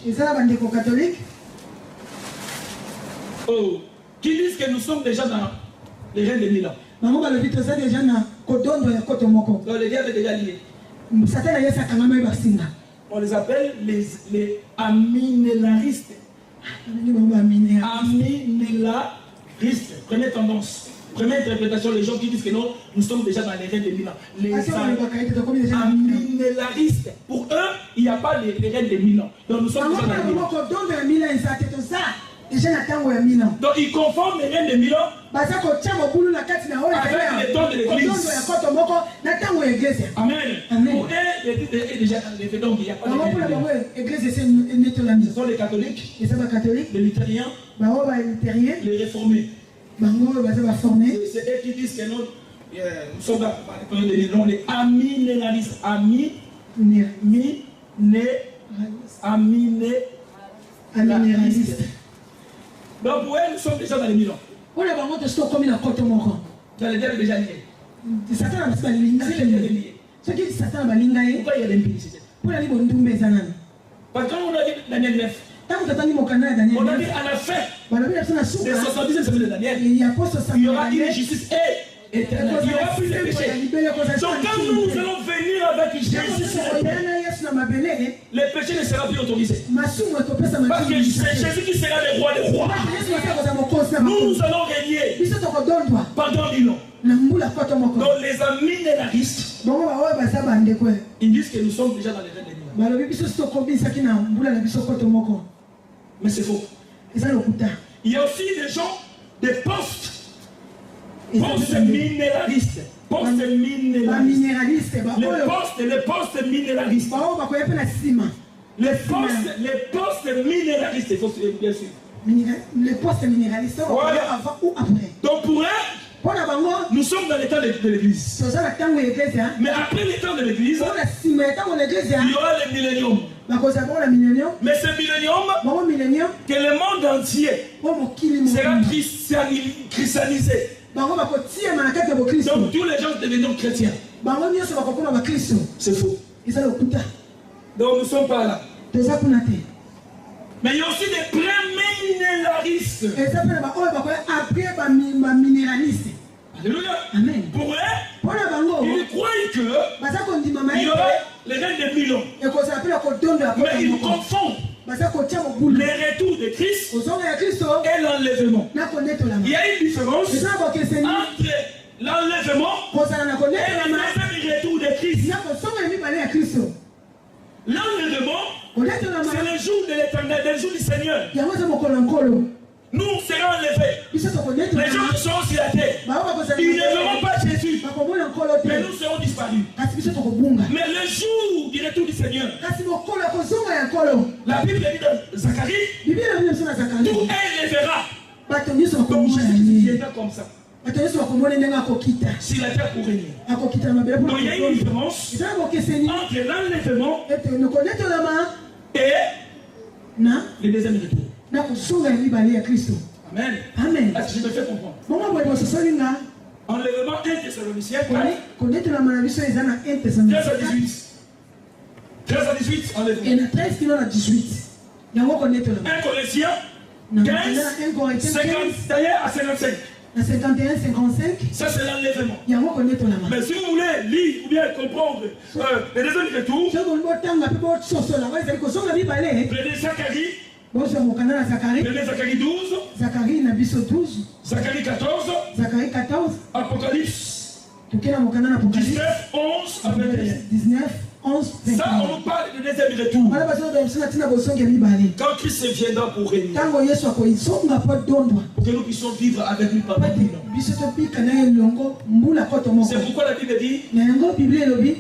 qui disent que nous sommes déjà dans les règnes de 1000 ans. Donc les gars avaient déjà lié. On les appelle les aminélaristes. Aminélaristes. Première tendance. Première interprétation, les gens qui disent que non, nous sommes déjà dans les règnes de 1000 ans. Les aminélaristes. Pour eux, il n'y a pas les règnes de 1000 ans. Donc nous sommes déjà dans les 1000 ans. Donc ils confondent les règnes de 1000 ans avec les temps de l'église. Amen. Pour eux, déjà les donc il n'y a pas de ce sont les catholiques, les luthériens, les réformés. C'est eux qui disent que nous sommes dans les aminélaristes. Aminélaristes. Donc pour eux, nous sommes déjà dans les 1000 ans. Dans les diables déjà liés. Pourquoi il y a l'impudicité? Parce que quand on a dit Daniel 9, on a dit à la fin des 70e semaine de Daniel, il y aura une justice éternelle. Il n'y aura plus de péché. Donc quand nous allons venir avec Jésus, les péchés ne seront plus autorisés. Parce que c'est Jésus qui sera le roi des rois. Nous allons régner pendant 1000 ans. Donc les aminélaristes, ils disent que nous sommes déjà dans les règnes de 1000 ans. Mais c'est faux. Il y a aussi des gens, des postes minéralistes. Les postes minéralistes. Les postes minéralistes, il faut bien sûr. Les postes minéralistes, avant ou après. Donc pour eux, nous sommes dans l'état de l'église. Mais après l'état de l'église, il y aura le millénium. Mais ce millénium, que le monde entier sera christianisé. Donc tous les gens deviendront chrétiens. C'est faux. Donc nous ne sommes pas là. Mais il y a aussi des pré-minéralistes. Alléluia. Amen. Pour eux, ils croient qu'il y aura les règnes de 1000 ans. Mais ils confondent le retour de Christ et l'enlèvement. Il y a une différence entre l'enlèvement et le retour de Christ. L'enlèvement, c'est le jour de l'éternel, le jour du Seigneur. Nous serons enlevés. Les gens qui sont sur la terre, ils ne verront pas Jésus. Mais nous serons disparus. Mais le jour du retour du Seigneur, la Bible dit dans Zacharie, tout elle les verra. Donc Jésus viendra comme ça. Si la terre pour régner. Donc il y a une différence entre l'enlèvement et le deuxième retour. Amen. Amen. Est-ce que je me fais comprendre? Enlèvement 1 Thessaloniciens 13 à 18, enlèvement. 1 Corinthiens 15, 51 à 55. Ça c'est l'enlèvement. Mais si vous voulez lire ou bien comprendre le deuxième retour, prenez Zacharie. Prenez Zacharie 12. Zacharie 14. Apocalypse 19, 11 à 21. Ça, on nous parle de deuxième retour. Quand Christ viendra pour régner, pour que nous puissions vivre avec lui pendant 1000 ans. C'est pourquoi la Bible dit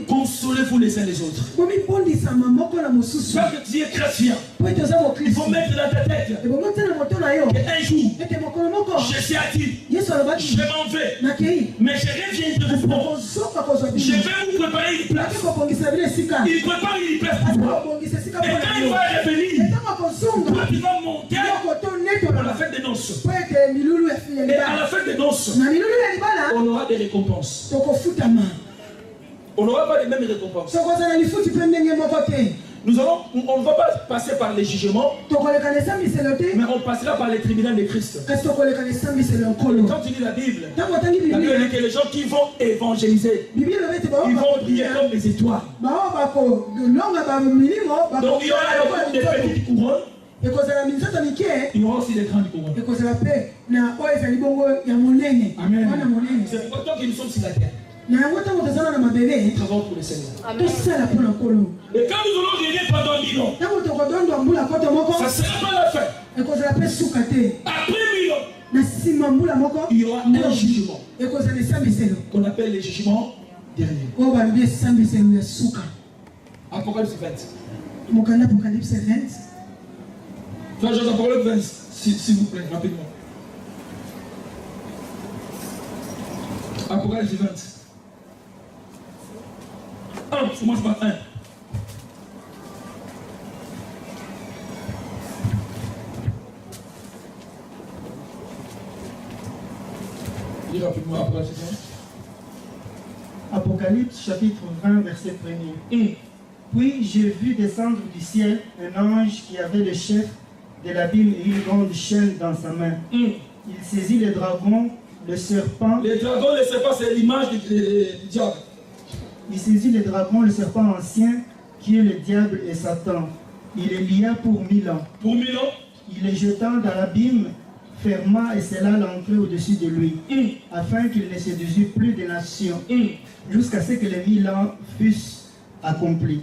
consolez-vous les uns les autres. Parce que tu es chrétien. Il faut mettre dans ta tête qu'un jour, je suis actif, je m'en vais, mais je reviendrai vous prendre. Je vais vous préparer une place. Il prépare une place pour toi. Et quand il va revenir, toi tu vas monter pour la fête des noces. Et à la fête des noces, on aura des récompenses. On n'aura pas les mêmes récompenses. On ne va pas passer par les jugements, mais on passera par les tribunaux de Christ. Quand tu lis la Bible dit que les gens qui vont évangéliser, ils vont briller comme les étoiles. Donc il y aura des petites couronnes, il y aura aussi des grandes couronnes. Amen. C'est pour toi que nous sommes sur la terre. Nous travaillons pour le Seigneur. Et quand nous allons régner pendant 1000 ans, ça ne sera pas la fin. Après 1000 ans, il y aura un jugement qu'on appelle le jugement dernier. Apocalypse 20. Frère Joseph, Apocalypse 20, s'il vous plaît, rapidement. Apocalypse 20. Ça commence par 1. Lis rapidement Apocalypse 20. Apocalypse chapitre 20, verset 1er. Puis j'ai vu descendre du ciel un ange qui avait le chef de l'abîme et une grande chaîne dans sa main. Il saisit le dragon, le serpent. Le dragon, le serpent, c'est l'image du diable. Il saisit le dragon, le serpent ancien, qui est le diable et Satan. Il les lia pour 1000 ans. Pour 1000 ans? Il les jeta dans l'abîme, ferma et scella l'entrée au-dessus de lui, afin qu'il ne séduisît plus des nations, jusqu'à ce que les 1000 ans fussent accomplis.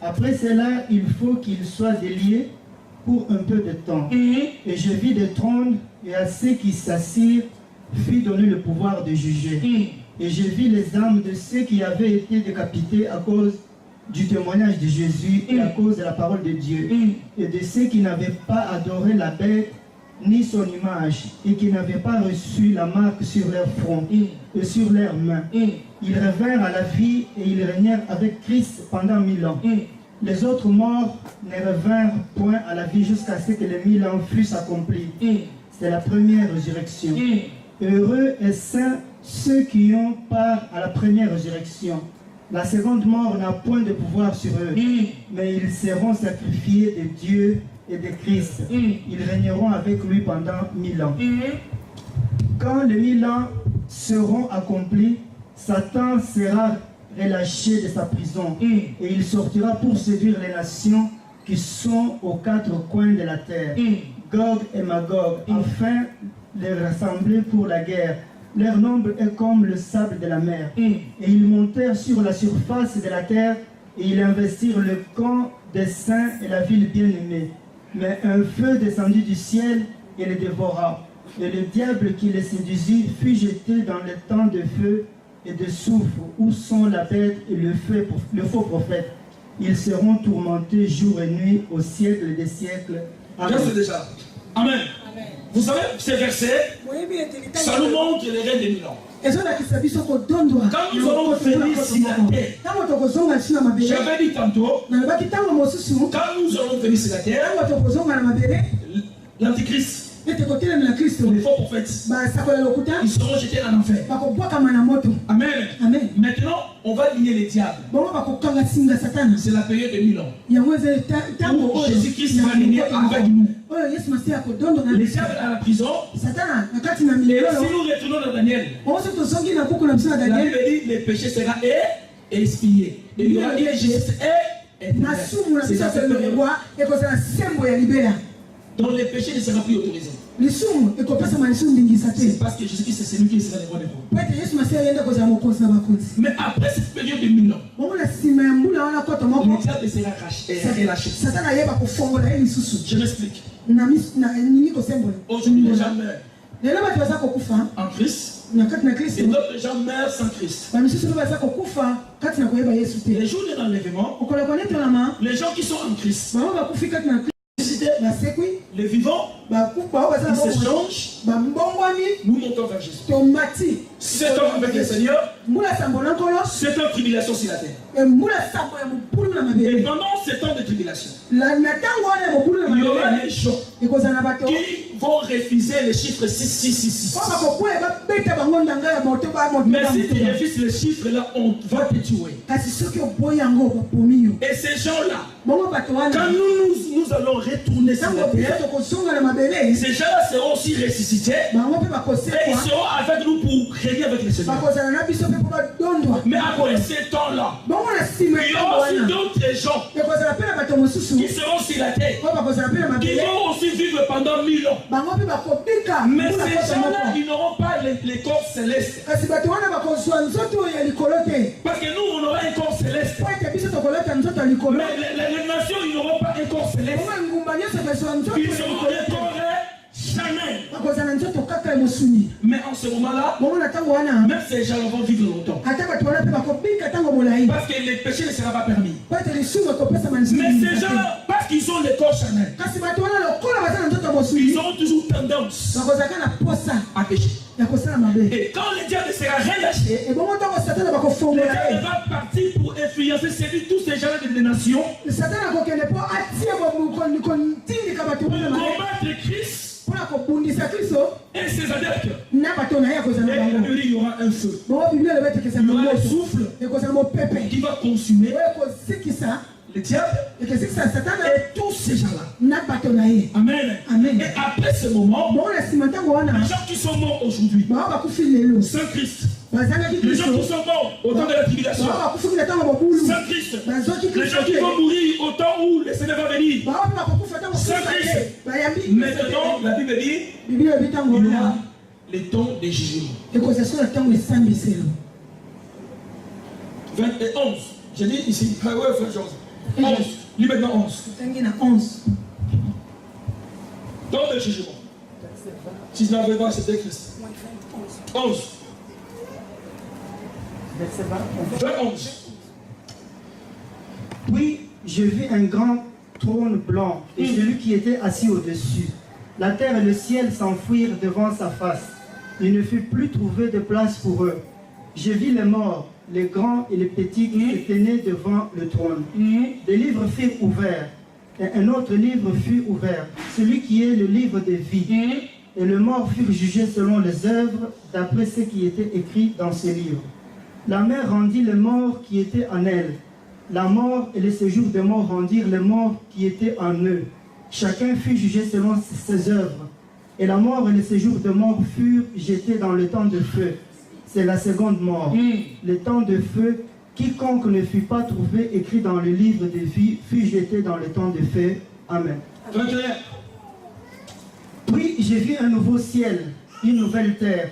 Après cela, il faut qu'il soit délié pour un peu de temps. Et je vis des trônes, et à ceux qui s'assirent fut donné le pouvoir de juger. Et j'ai vu les âmes de ceux qui avaient été décapités à cause du témoignage de Jésus et à cause de la parole de Dieu. Et de ceux qui n'avaient pas adoré la bête ni son image et qui n'avaient pas reçu la marque sur leur front et sur leurs mains. Ils revinrent à la vie et ils régnèrent avec Christ pendant 1000 ans. Les autres morts ne revinrent point à la vie jusqu'à ce que les 1000 ans fussent accomplis. C'est la première résurrection. Heureux et saints ceux qui ont part à la première résurrection. La seconde mort n'a point de pouvoir sur eux, mais ils seront sacrifiés de Dieu et de Christ. Ils régneront avec lui pendant 1000 ans. Quand les 1000 ans seront accomplis, Satan sera relâché de sa prison et il sortira pour séduire les nations qui sont aux 4 coins de la terre, Gog et Magog, afin de les rassembler pour la guerre. Leur nombre est comme le sable de la mer. Et ils montèrent sur la surface de la terre et ils investirent le camp des saints et la ville bien-aimée. Mais un feu descendit du ciel et les dévora. Et le diable qui les séduisit fut jeté dans le temps de feu et de soufre où sont la bête et le faux prophète. Ils seront tourmentés jour et nuit au siècle des siècles. Amen. Déjà. Amen. Amen. Vous savez, ces versets, ça nous montre les règnes des 1000 ans. Quand nous allons venir sur la terre, j'avais dit tantôt, quand nous allons venir sur la terre, l'Antichrist, les faux prophètes, ils seront jetés en enfer. Amen. Amen. Maintenant, on va lier les diables. C'est la période de 1000 ans. Jésus-Christ va régner avec nous. Les diables à la prison. Et si nous retournons dans Daniel, la Bible dit les péchés seront expiés. Et il y aura une justice donc les péchés ne seront plus autorisés. C'est parce que Jésus-Christ c'est celui qui sera le roi des rois. Mais après cette période de 1000 ans, le diable sera relâché. Je m'explique. Aujourd'hui les gens meurent en Christ et d'autres gens meurent sans Christ. Les jours de l'enlèvement, les gens qui sont en Christ ressuscités, les vivants, ils se changent, nous montons vers Jésus. 7 ans avec le Seigneur, 7 ans de tribulation sur la terre. Et pendant 7 ans de tribulation, il y aura des gens qui vont refuser les chiffres 6666. Mais si tu refuses les chiffres là, on va te tuer. Et ces gens-là, quand nous allons retourner sur la terre, ces gens-là seront aussi ressuscités et ils seront avec nous pour régner avec le Seigneur. Mais après ces temps-là, il y aura aussi d'autres gens qui seront sur la terre, qui vont aussi vivre pendant 1000 ans. Mais ces gens-là, ils n'auront pas les corps célestes. Parce que nous, on aura un corps céleste. Mais les nations, ils n'auront pas un corps céleste. Ils seront des corps jamais. Mais en ce moment-là, même ces gens vont vivre longtemps. Parce que les péchés ne seront pas permis. Mais ces gens, parce qu'ils ont les corps charnels, ils auront toujours tendance à pécher. Et quand le diable sera relâché, le diable va partir pour influencer, séduire tous ces gens de nations pour combattre Christ et ses adeptes. Et il y aura un feu. Il y aura un souffle qui va consumer le diable et tous ces gens-là. Amen. Et après ce moment, les gens qui sont morts aujourd'hui, sans Christ, les gens qui sont morts au temps de la tribulation, sans Christ, les gens qui vont mourir au temps où le Seigneur va venir, sans Christ. Maintenant, la Bible dit, il y aura les temps des jugements. 20 et 11. J'ai dit ici, 11. Lis maintenant 11. Temps de jugement. Si je n'avais pas, c'était Christ. 11. 11. Puis je vis un grand trône blanc et celui qui était assis au-dessus. La terre et le ciel s'enfuirent devant sa face. Il ne fut plus trouvé de place pour eux. Je vis les morts, les grands et les petits qui étaient nés devant le trône. Des livres furent ouverts, et un autre livre fut ouvert, celui qui est le livre de vie. Et les morts furent jugés selon les œuvres, d'après ce qui était écrit dans ce livre. La mer rendit les morts qui étaient en elle. La mort et le séjour des morts rendirent les morts qui étaient en eux. Chacun fut jugé selon ses œuvres. Et la mort et le séjour des morts furent jetés dans le temps de feu. C'est la seconde mort. Le temps de feu, quiconque ne fut pas trouvé écrit dans le livre de vie fut jeté dans le temps de feu. Amen. Puis j'ai vu un nouveau ciel, une nouvelle terre,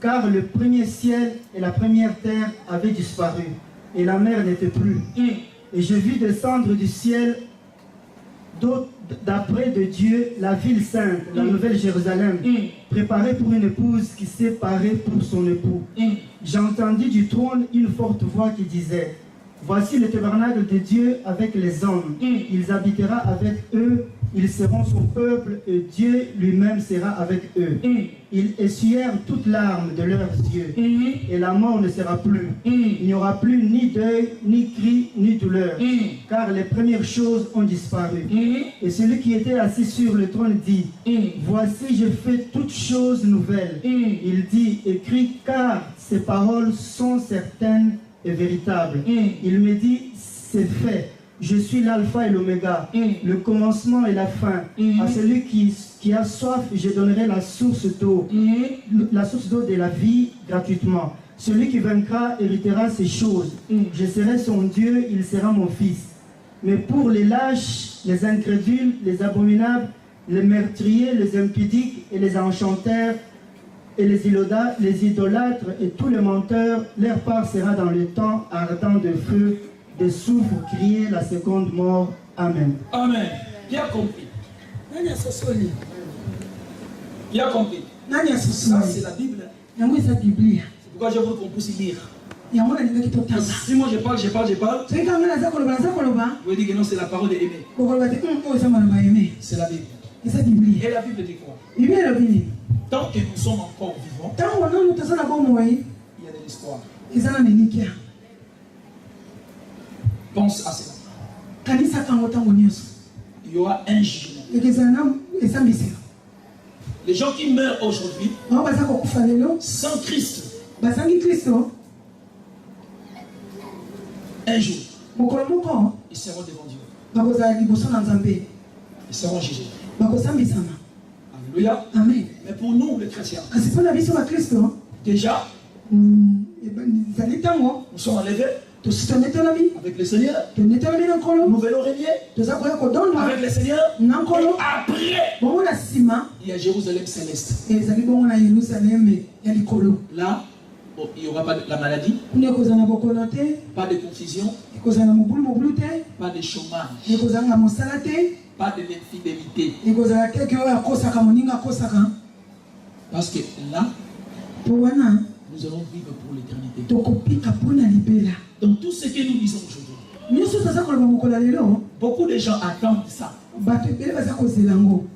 car le premier ciel et la première terre avaient disparu, et la mer n'était plus. Et je vis descendre du ciel d'après de Dieu la ville sainte, la nouvelle Jérusalem, préparée pour une épouse qui s'est parée pour son époux. J'entendis du trône une forte voix qui disait: voici le tabernacle de Dieu avec les hommes. Il habitera avec eux, ils seront son peuple et Dieu lui-même sera avec eux. Ils essuyèrent toutes larmes de leurs yeux et la mort ne sera plus. Il n'y aura plus ni deuil, ni cri, ni douleur, car les premières choses ont disparu. Et celui qui était assis sur le trône dit: voici je fais toutes choses nouvelles. Il dit: écris, car ces paroles sont certaines et véritable. Il me dit: c'est fait. Je suis l'alpha et l'oméga, le commencement et la fin. À celui qui a soif, je donnerai la source d'eau de la vie gratuitement. Celui qui vaincra héritera ces choses. Je serai son Dieu, il sera mon fils. Mais pour les lâches, les incrédules, les abominables, les meurtriers, les impudiques et les enchanteurs, et les idolâtres et tous les menteurs, leur part sera dans le temps ardent de feu, de soufre, crier la seconde mort. Amen. Amen. Qui a compris? Qui a compris? Ça, c'est la Bible. C'est pourquoi je veux qu'on puisse lire. Si moi je parle, vous pouvez dire que non, c'est la parole d'Aimé. C'est la Bible. Et la Bible dit quoi? Tant que nous sommes encore vivants, il y a de l'espoir. Pense à cela. Il y aura un jugement. Les gens qui meurent aujourd'hui sans Christ, un jour, ils seront devant Dieu. Ils seront jugés. Alléluia. Amen. Mais pour nous, les chrétiens, déjà, nous sommes enlevés avec le Seigneur. Nous venons régner avec le Seigneur. Et après, il y a Jérusalem céleste. Là, il n'y aura pas de la maladie, pas de confusion, pas de chômage, pas de l'infidélité. Parce que là, nous allons vivre pour l'éternité. Dans tout ce que nous disons aujourd'hui, beaucoup de gens attendent ça. Mais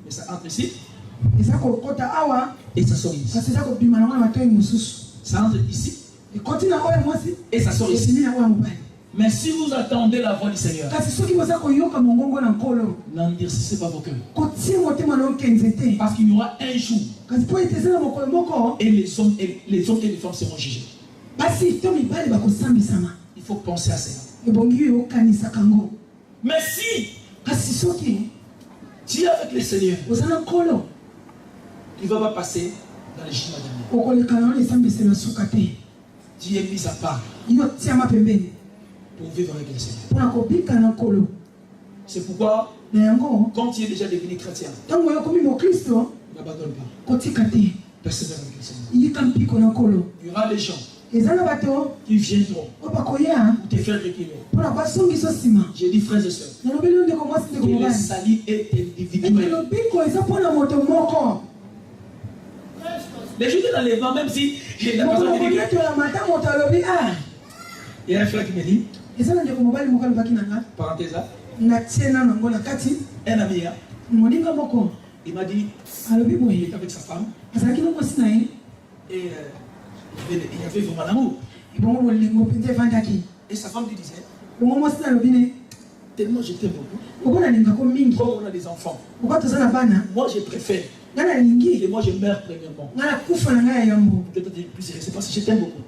ça entre ici et ça sort ici. Ça entre ici et ça sort ici. Mais si vous attendez la voix du Seigneur, n'endurcissez pas vos cœurs. Parce qu'il y aura un jour et les hommes et les femmes seront jugés. Il faut penser à cela. Mais si tu es avec le Seigneur, tu ne vas pas passer dans les jugements derniers. Tu es mis à part pour vivre avec le Seigneur. C'est pourquoi, quand tu es déjà devenu chrétien, n'abandonne pas. Persévère avec le Seigneur. Il y aura des gens qui viendront pour te faire reculer. J'ai dit frères et sœurs, que le salut est individuel. Les jours de l'enlèvement, même si j'ai la personne qui dit, il y a un frère qui me dit, parenthèse là, un ami, il m'a dit, il est avec sa femme, et il y avait vraiment l'amour. Et sa femme lui disait, tellement je t'aime beaucoup, comme on a des enfants, moi je préfère et moi je meurs premièrement. C'est parce que je t'aime beaucoup.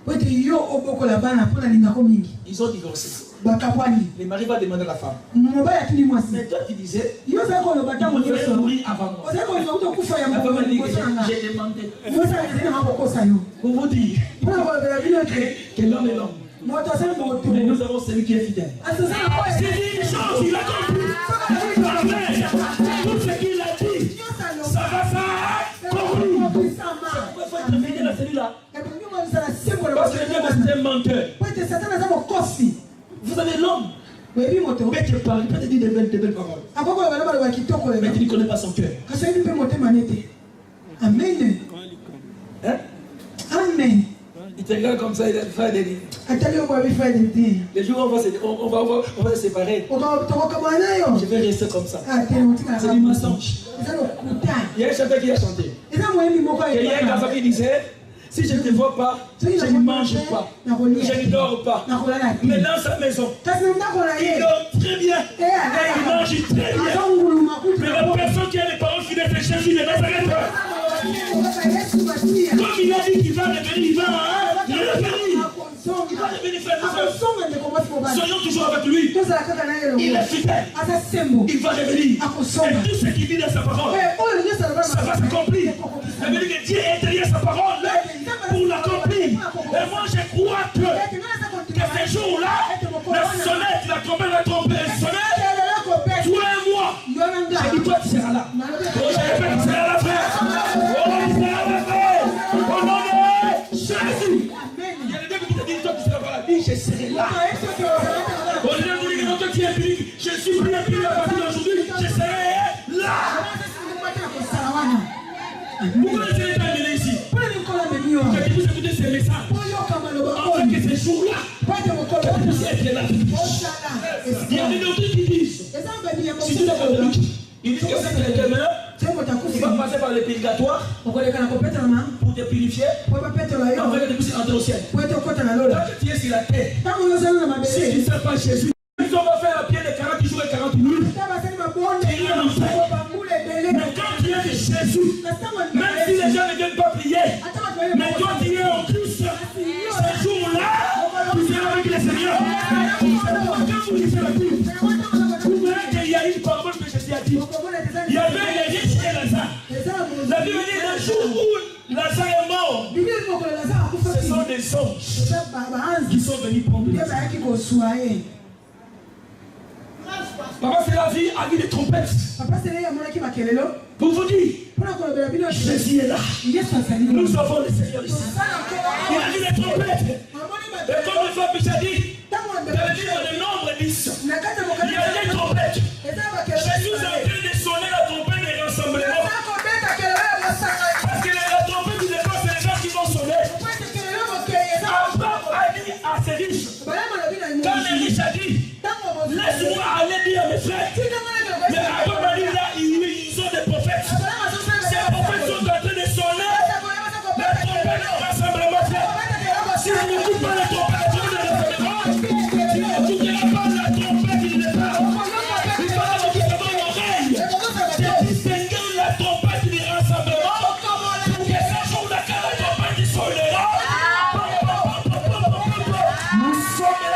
Ils ont divorcé. Le mari va demander à la femme. Mais toi tu disais, il voulait mourir avant moi. La femme a dit que j'ai demandé. Pour vous dire que l'homme est l'homme. Mais nous avons celui qui est fidèle. C'est une chose, il a compris. Tout ce qu'il a dit, ça va faire compris. Il faut être fidèle à celui-là. Parce que Dieu est un menteur. Vous avez l'homme. Mais tu parles, il peut te dire de belles paroles. Mais tu ne connais pas son cœur. Amen. Hein? Amen. Il te regarde comme ça, il a fait des lignes. Les jours où on va se séparer, je vais rester comme ça. C'est du mensonge. Il y a un chanteur qui a chanté. Il y a un garçon qui disait, si je ne te vois pas, je ne mange pas, je ne dors pas. Mais dans sa maison, il dort très bien, il mange très bien. Mais la personne qui a les paroles fidèles, c'est Jésus de Nazareth. Comme il a dit qu'il va revenir, il va revenir. Il va revenir faire tout ça. Soyons toujours avec lui. Il est fidèle. Il va revenir. Et tout ce qu'il dit dans sa parole, ça va s'accomplir. Ça veut dire que Dieu est derrière sa parole pour l'accomplir. Et moi je crois que ce jour-là, la sonnette, la trompette va tromper. La sonnette, toi et moi, j'ai dit toi tu seras là. Oh, j'ai fait tu seras là, frère. Oh, tu seras là, frère. Au nom de Jésus. Il y a des gens qui te disent toi tu seras pas là. Dis je serai là. Au lieu de dire que toi tu es puni, je suis plus impuni à partir d'aujourd'hui. Je serai là. Pourquoi tu es amené ici? Que vous écoutez ces messages. En fait que ces jours-là, connaître la vie. Il y a des doctrines qui disent, si tu l'as catholique, ils disent que c'est quelqu'un meurt, il va passer par le purgatoire pour te purifier, afin que tu puisses entrer au ciel. Quand tu es sur la terre, si tu ne sais pas Jésus, ils ont fait la pierre de 40 jours et 40 nuits. Tu es en enfer. Mais quand tu es de Jésus, même si les gens ne viennent pas prier, mais toi tu es en Christ, ce jour-là, tu seras avec le Seigneur. Quand vous lisez la Bible, vous verrez qu'il y a une parole que Jésus a dit. Il y avait les riches et Lazare. La Bible dit le jour où Lazare est mort, ce sont des anges qui sont venus prendre Lazare. Papa, c'est la vie à vie des trompettes. Pour vous dire, Jésus est là. Nous avons le Seigneur ici. Il a vu les trompettes. Et comme le frère Michel dit, dans le livre de Nombre 10, il y a des trompettes. Jésus est en train de sonner la trompette des rassemblements. Parce que la trompette du départ, c'est les gens qui vont sonner. Abraham a dit à ses riches, quand les riches a dit, laisse-moi aller dire à mes frères. Mais Abraham a dit là, ils ont des prophètes. Ces prophètes sont en train de sonner la trompette du rassemblement. Si vous n'écoutez pas la trompette du rassemblement, si vous n'écoutez pas la trompette du départ, il va vous dire dans l'oreille de distinguer la trompette du rassemblement pour que ce jour la trompette du sonnera. Nous sommes là.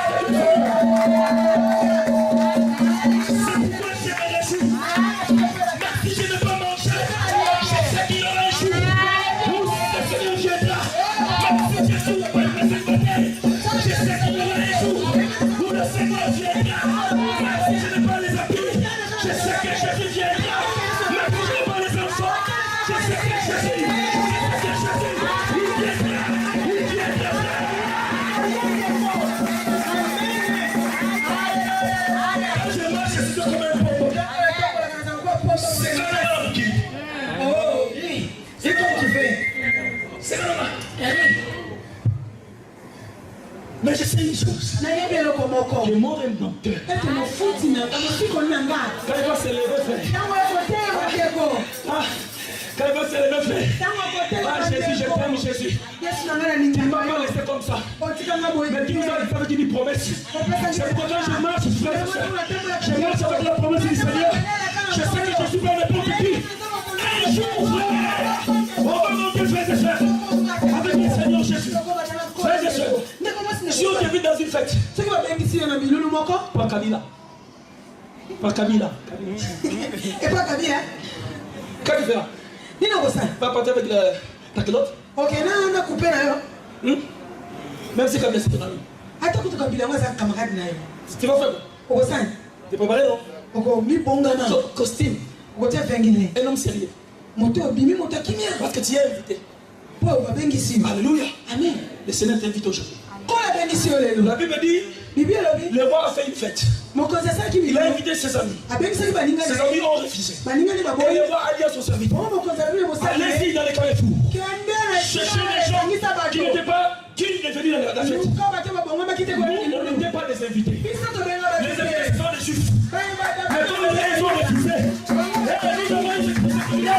Mais je sais une chose. Que mon rédempteur, quand il va se lever, frère. Quand il va se lever, frère. Ah, Jésus, je t'aime, Jésus. Tu ne vas pas rester comme ça. Mais tu nous as fait avec une promesse. C'est pourquoi je marche, frère. Je marche avec la promesse du Seigneur. Je sais que Jésus va répondre qui. Un jour, frère, on va monter, frère et frère. Avec le Seigneur Jésus. Frère et frère. Si on te vit dans une fête, pas Kabila. Pas Kabila. Et pas Kabila. Qu'est-ce que tu fais là? Pas partir avec ta culotte. Ok, non, on a coupé là. Même si Kabila c'est ton ami. Attends que tu Kabila, moi c'est un camarade là. Tu vas faire quoi? Tu es préparé non? Ok, mi bonga na. Costume. Ok, vengine. Un homme sérieux. Moto bimi moto kimia. Parce que tu es invité. Alléluia. Amen. Le Seigneur t'invite aujourd'hui. La Bible dit, le roi a fait une fête. Il a invité ses amis. Ses amis ont refusé. Et le roi a dit à son serviteur, allez-y dans les carrefours. Cherchez les gens qui n'étaient venus dans la fête. Nous, on n'était pas des invités. Les invités sont des juifs. Mais comme ils ont refusé, nous avons une sécurité.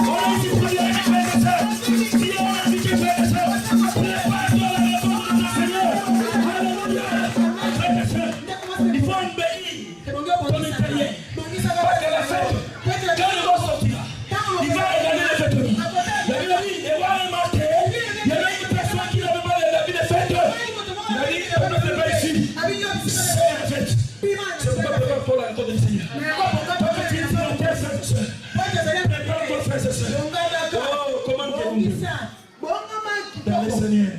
On a une sécurité avec les frères. Si on a invité frères et sœurs, il faut embellir ton intérieur. Parce que la fête, quand le roi sortira, il va regarder les fêtes. La Bible dit, les rois ont marqué. Il y avait une personne qui n'avait pas l'habit de fête. Il a dit, on ne fait pas ici. C'est la fête. C'est pourquoi prépare pour la rencontre du Seigneur. Parce que tu es dans tes frères et sœurs. Prépare vos frères et sœurs. Oh, comment tu es dans le Seigneur.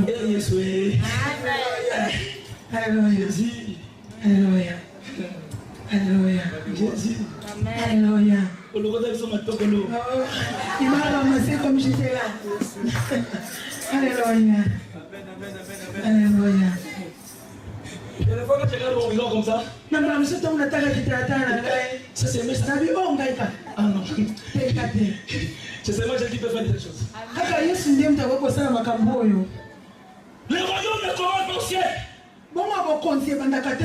Et Jésus. Alléluia. Alléluia. Alléluia. Jésus. Alléluia. Il m'a ramassé comme j'étais là. Alléluia. Alléluia. Comme ça. Non, mais je suis en train de ça c'est mes amis. Ah non. C'est seulement Jésus qui peut faire des choses. Le royaume ne commence pas au ciel.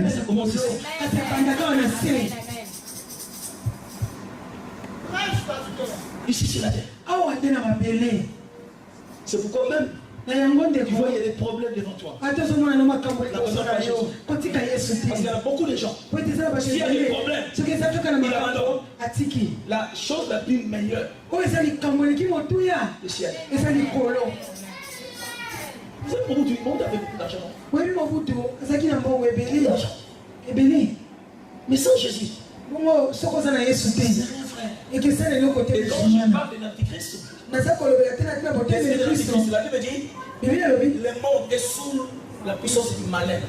Ça commence ici. Ici, c'est la terre. C'est pourquoi même, tu vois, il y a des problèmes devant toi. Parce qu'il y a beaucoup de gens. S'il y a des problèmes, il abandonne. La chose la plus meilleure, le ciel. Vous savez pourquoi tout le monde avait beaucoup d'argent? Mais sans Jésus, c'est rien, frère. Et quand je parle de l'antichrist, la Bible dit, le monde est sous la puissance du malin.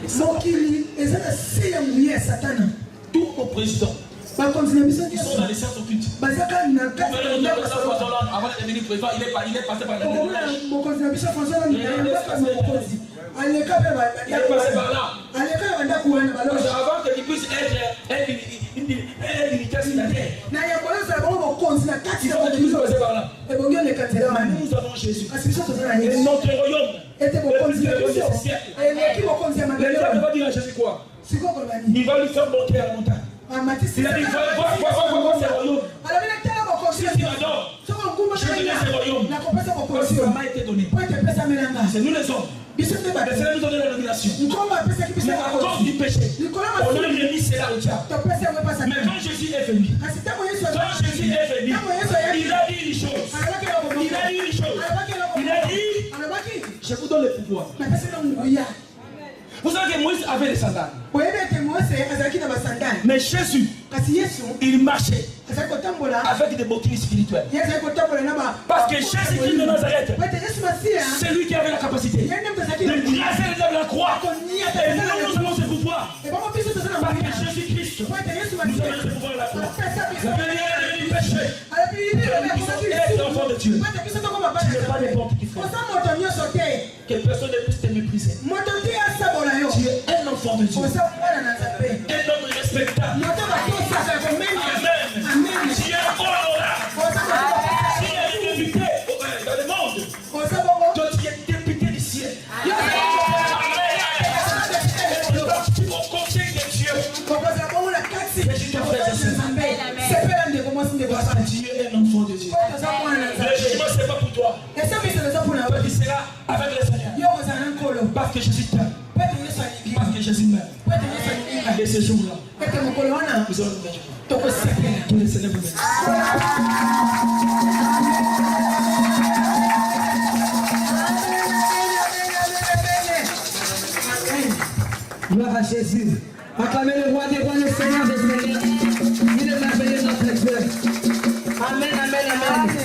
Tous nos présidents, ils sont dans les sciences occultes. Avant de devenir président, il est passé par la il est passé par là. Avant qu'il puisse être une unité sur la terre, il faut qu'il puisse passer par là. Nous avons Jésus. Et notre royaume, le siècle. Les gens ne vont dire à Jésus quoi? Il va lui faire monter à la montagne. Il a dit, vois ce royaume. Si tu l'adores, je te laisse ce royaume. Parce que ça m'a été donné. C'est nous les hommes. Le Seigneur nous donne la domination. Mais à cause du péché, on a remis cela au diable. Mais quand Jésus est venu, il a dit une chose. Il a dit, je vous donne le pouvoir. Vous savez que Moïse avait des sandales. Mais Jésus, il marchait avec des bottines spirituelles. Parce que Jésus de Nazareth, c'est lui qui avait la capacité de gracer les hommes de la croix. Et nous avons ce pouvoir. Parce que Jésus-Christ nous a donné ce pouvoir de la croix. La première est du péché. Et l'enfant de Dieu. Tu n'es pas n'importe qui fait. Que personne ne puisse te mépriser. Tu es un enfant de Dieu. Un homme respectable. Amen. Tu es encore là. Tu es député dans le monde. Toi, tu es député du ciel. Tu es au conseil de Dieu. Jésus, ton frère et sœur. Tu es un enfant de Dieu. Le jugement, ce n'est pas pour toi. Tu seras avec le Seigneur. Parce que Jésus t'aime. Parce que Jésus m'aime. Et ce jour-là, nous allons nous réjouir. Que le Seigneur vous bénisse. Gloire à Jésus. Acclamez le roi des rois, le Seigneur des Seigneurs. Il est merveilleux notre Dieu. Amen, amen, amen.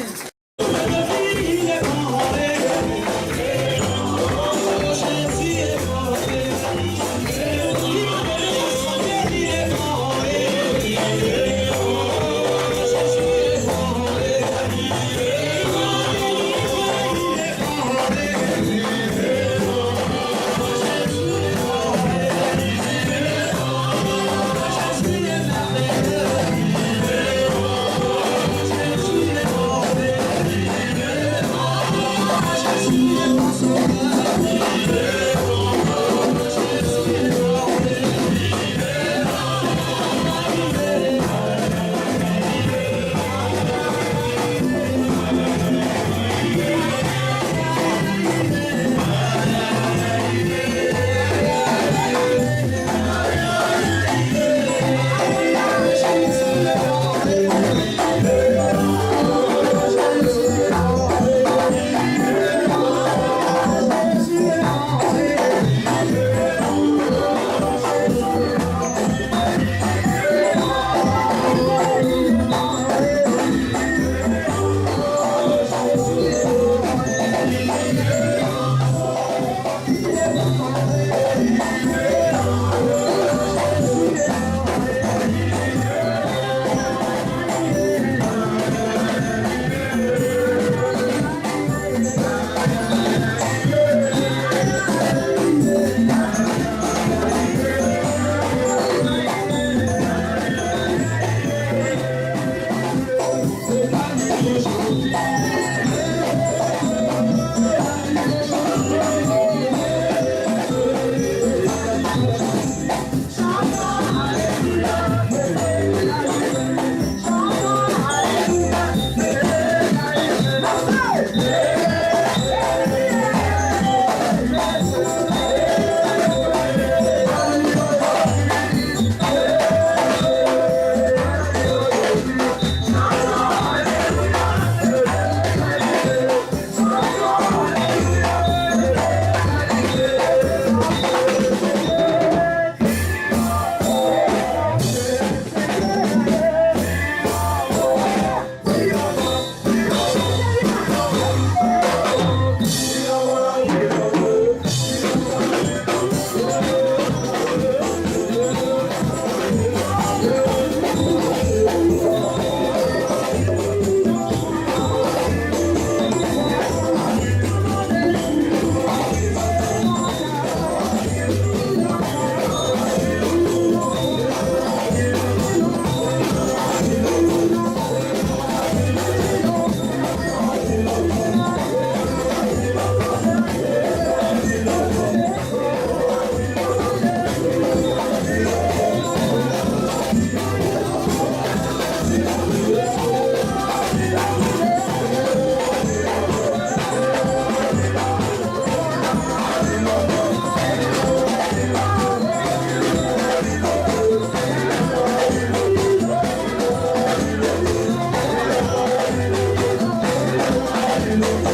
Amen.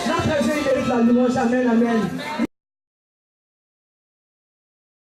Notre Dieu, il mérite la louange. Amen, amen.